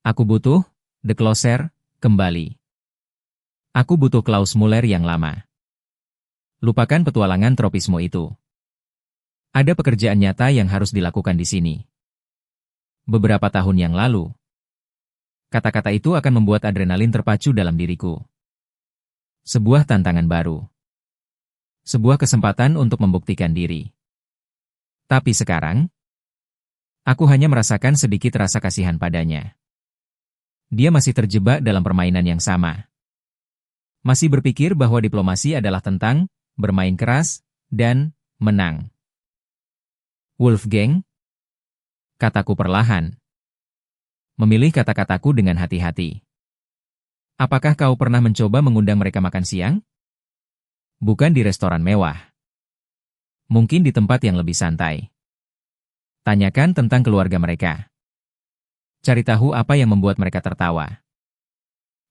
Aku butuh De Closer kembali. Aku butuh Klaus Muller yang lama. Lupakan petualangan tropisme itu. Ada pekerjaan nyata yang harus dilakukan di sini." Beberapa tahun yang lalu, kata-kata itu akan membuat adrenalin terpacu dalam diriku. Sebuah tantangan baru. Sebuah kesempatan untuk membuktikan diri. Tapi sekarang, aku hanya merasakan sedikit rasa kasihan padanya. Dia masih terjebak dalam permainan yang sama. Masih berpikir bahwa diplomasi adalah tentang bermain keras dan menang. "Wolfgang," kataku perlahan. Memilih kata-kataku dengan hati-hati. "Apakah kau pernah mencoba mengundang mereka makan siang? Bukan di restoran mewah. Mungkin di tempat yang lebih santai. Tanyakan tentang keluarga mereka. Cari tahu apa yang membuat mereka tertawa.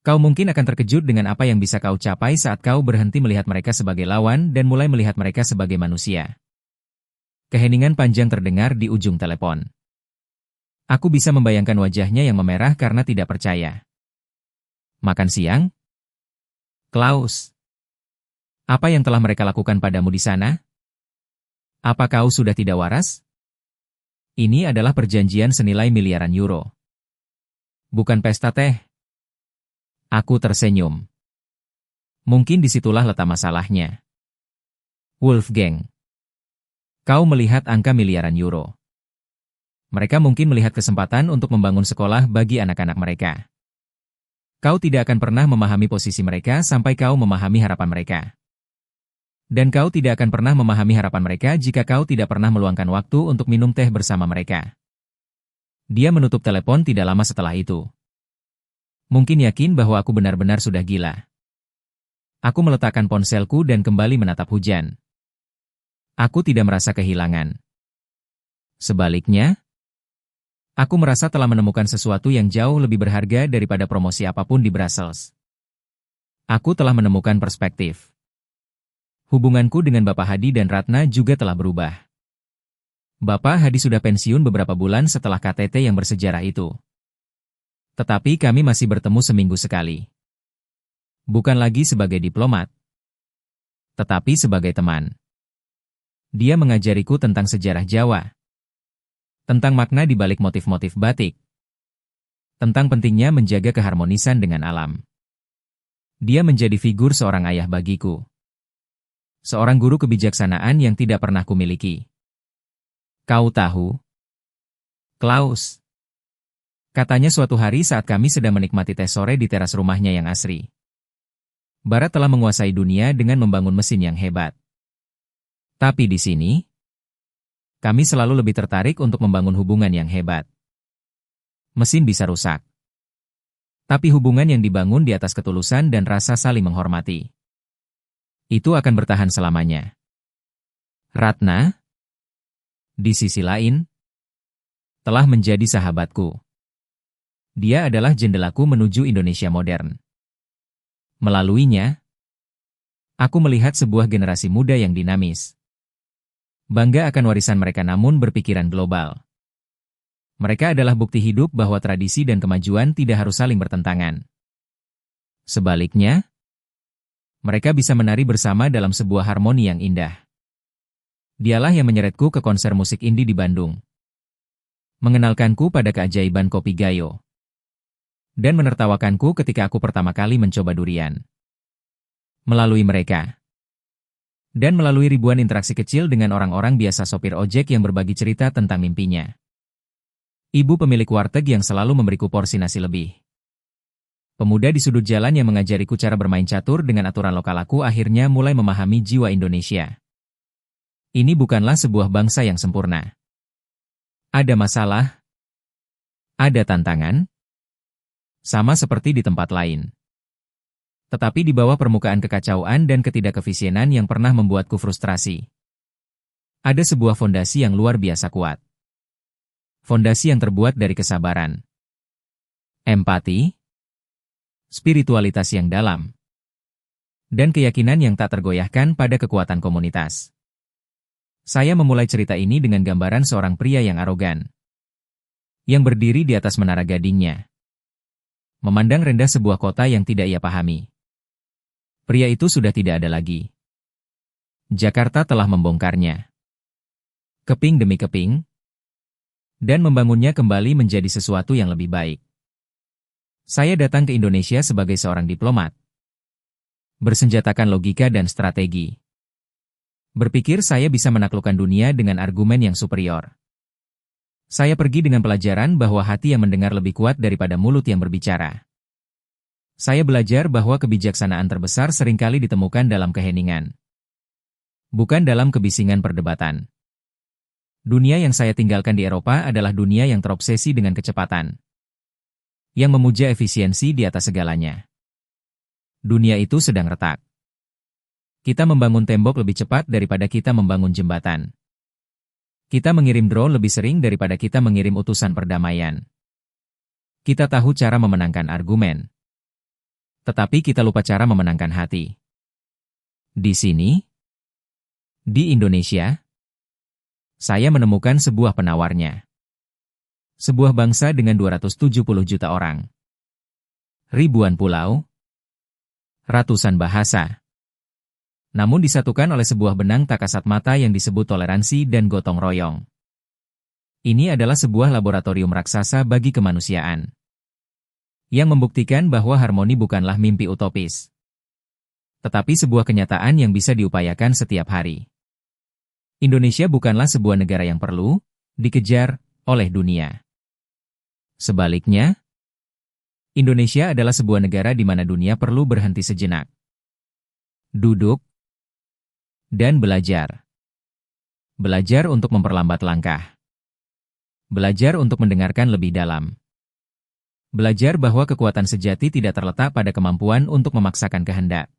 Kau mungkin akan terkejut dengan apa yang bisa kau capai saat kau berhenti melihat mereka sebagai lawan dan mulai melihat mereka sebagai manusia." Keheningan panjang terdengar di ujung telepon. Aku bisa membayangkan wajahnya yang memerah karena tidak percaya. "Makan siang? Klaus, apa yang telah mereka lakukan padamu di sana? Apa kau sudah tidak waras? Ini adalah perjanjian senilai miliaran euro. Bukan pesta teh." Aku tersenyum. Mungkin disitulah letak masalahnya. "Wolfgang, kau melihat angka miliaran euro. Mereka mungkin melihat kesempatan untuk membangun sekolah bagi anak-anak mereka. Kau tidak akan pernah memahami posisi mereka sampai kau memahami harapan mereka. Dan kau tidak akan pernah memahami harapan mereka jika kau tidak pernah meluangkan waktu untuk minum teh bersama mereka." Dia menutup telepon tidak lama setelah itu. Mungkin yakin bahwa aku benar-benar sudah gila. Aku meletakkan ponselku dan kembali menatap hujan. Aku tidak merasa kehilangan. Sebaliknya, aku merasa telah menemukan sesuatu yang jauh lebih berharga daripada promosi apapun di Brussels. Aku telah menemukan perspektif. Hubunganku dengan Bapak Hadi dan Ratna juga telah berubah. Bapak Hadi sudah pensiun beberapa bulan setelah KTT yang bersejarah itu. Tetapi kami masih bertemu seminggu sekali. Bukan lagi sebagai diplomat, tetapi sebagai teman. Dia mengajariku tentang sejarah Jawa, tentang makna di balik motif-motif batik, tentang pentingnya menjaga keharmonisan dengan alam. Dia menjadi figur seorang ayah bagiku. Seorang guru kebijaksanaan yang tidak pernah kumiliki. "Kau tahu, Klaus," katanya suatu hari saat kami sedang menikmati teh sore di teras rumahnya yang asri. "Barat telah menguasai dunia dengan membangun mesin yang hebat. Tapi di sini, kami selalu lebih tertarik untuk membangun hubungan yang hebat. Mesin bisa rusak, tapi hubungan yang dibangun di atas ketulusan dan rasa saling menghormati, itu akan bertahan selamanya." Ratna, di sisi lain, telah menjadi sahabatku. Dia adalah jendelaku menuju Indonesia modern. Melaluinya, aku melihat sebuah generasi muda yang dinamis. Bangga akan warisan mereka namun berpikiran global. Mereka adalah bukti hidup bahwa tradisi dan kemajuan tidak harus saling bertentangan. Sebaliknya, mereka bisa menari bersama dalam sebuah harmoni yang indah. Dialah yang menyeretku ke konser musik indie di Bandung, mengenalkanku pada keajaiban kopi Gayo, dan menertawakanku ketika aku pertama kali mencoba durian. Melalui mereka, dan melalui ribuan interaksi kecil dengan orang-orang biasa sopir ojek yang berbagi cerita tentang mimpinya. Ibu pemilik warteg yang selalu memberiku porsi nasi lebih. Pemuda di sudut jalan yang mengajariku cara bermain catur dengan aturan lokal, aku akhirnya mulai memahami jiwa Indonesia. Ini bukanlah sebuah bangsa yang sempurna. Ada masalah, ada tantangan, sama seperti di tempat lain. Tetapi di bawah permukaan kekacauan dan ketidakefisienan yang pernah membuatku frustrasi, ada sebuah fondasi yang luar biasa kuat. Fondasi yang terbuat dari kesabaran, empati, spiritualitas yang dalam, dan keyakinan yang tak tergoyahkan pada kekuatan komunitas. Saya memulai cerita ini dengan gambaran seorang pria yang arogan, yang berdiri di atas menara gadingnya, memandang rendah sebuah kota yang tidak ia pahami. Pria itu sudah tidak ada lagi. Jakarta telah membongkarnya, keping demi keping, dan membangunnya kembali menjadi sesuatu yang lebih baik. Saya datang ke Indonesia sebagai seorang diplomat, bersenjatakan logika dan strategi. Berpikir saya bisa menaklukkan dunia dengan argumen yang superior. Saya pergi dengan pelajaran bahwa hati yang mendengar lebih kuat daripada mulut yang berbicara. Saya belajar bahwa kebijaksanaan terbesar seringkali ditemukan dalam keheningan, bukan dalam kebisingan perdebatan. Dunia yang saya tinggalkan di Eropa adalah dunia yang terobsesi dengan kecepatan, yang memuja efisiensi di atas segalanya. Dunia itu sedang retak. Kita membangun tembok lebih cepat daripada kita membangun jembatan. Kita mengirim drone lebih sering daripada kita mengirim utusan perdamaian. Kita tahu cara memenangkan argumen, tetapi kita lupa cara memenangkan hati. Di sini, di Indonesia, saya menemukan sebuah penawarnya. Sebuah bangsa dengan 270 juta orang, ribuan pulau, ratusan bahasa, namun disatukan oleh sebuah benang tak kasat mata yang disebut toleransi dan gotong royong. Ini adalah sebuah laboratorium raksasa bagi kemanusiaan, yang membuktikan bahwa harmoni bukanlah mimpi utopis, tetapi sebuah kenyataan yang bisa diupayakan setiap hari. Indonesia bukanlah sebuah negara yang perlu dikejar oleh dunia. Sebaliknya, Indonesia adalah sebuah negara di mana dunia perlu berhenti sejenak, duduk, dan belajar. Belajar untuk memperlambat langkah. Belajar untuk mendengarkan lebih dalam. Belajar bahwa kekuatan sejati tidak terletak pada kemampuan untuk memaksakan kehendak,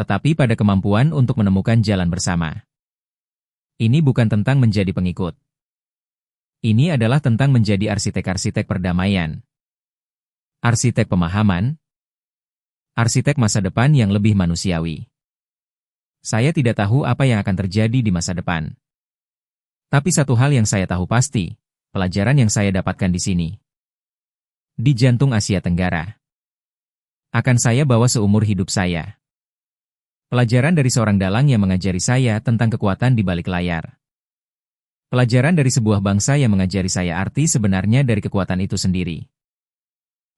tetapi pada kemampuan untuk menemukan jalan bersama. Ini bukan tentang menjadi pengikut. Ini adalah tentang menjadi arsitek-arsitek perdamaian, arsitek pemahaman, arsitek masa depan yang lebih manusiawi. Saya tidak tahu apa yang akan terjadi di masa depan. Tapi satu hal yang saya tahu pasti, pelajaran yang saya dapatkan di sini, di jantung Asia Tenggara, akan saya bawa seumur hidup saya. Pelajaran dari seorang dalang yang mengajari saya tentang kekuatan di balik layar. Pelajaran dari sebuah bangsa yang mengajari saya arti sebenarnya dari kekuatan itu sendiri.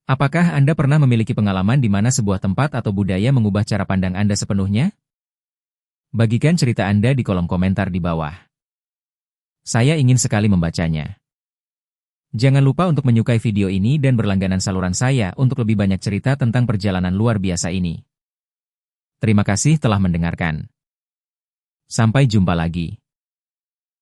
Apakah Anda pernah memiliki pengalaman di mana sebuah tempat atau budaya mengubah cara pandang Anda sepenuhnya? Bagikan cerita Anda di kolom komentar di bawah. Saya ingin sekali membacanya. Jangan lupa untuk menyukai video ini dan berlangganan saluran saya untuk lebih banyak cerita tentang perjalanan luar biasa ini. Terima kasih telah mendengarkan. Sampai jumpa lagi.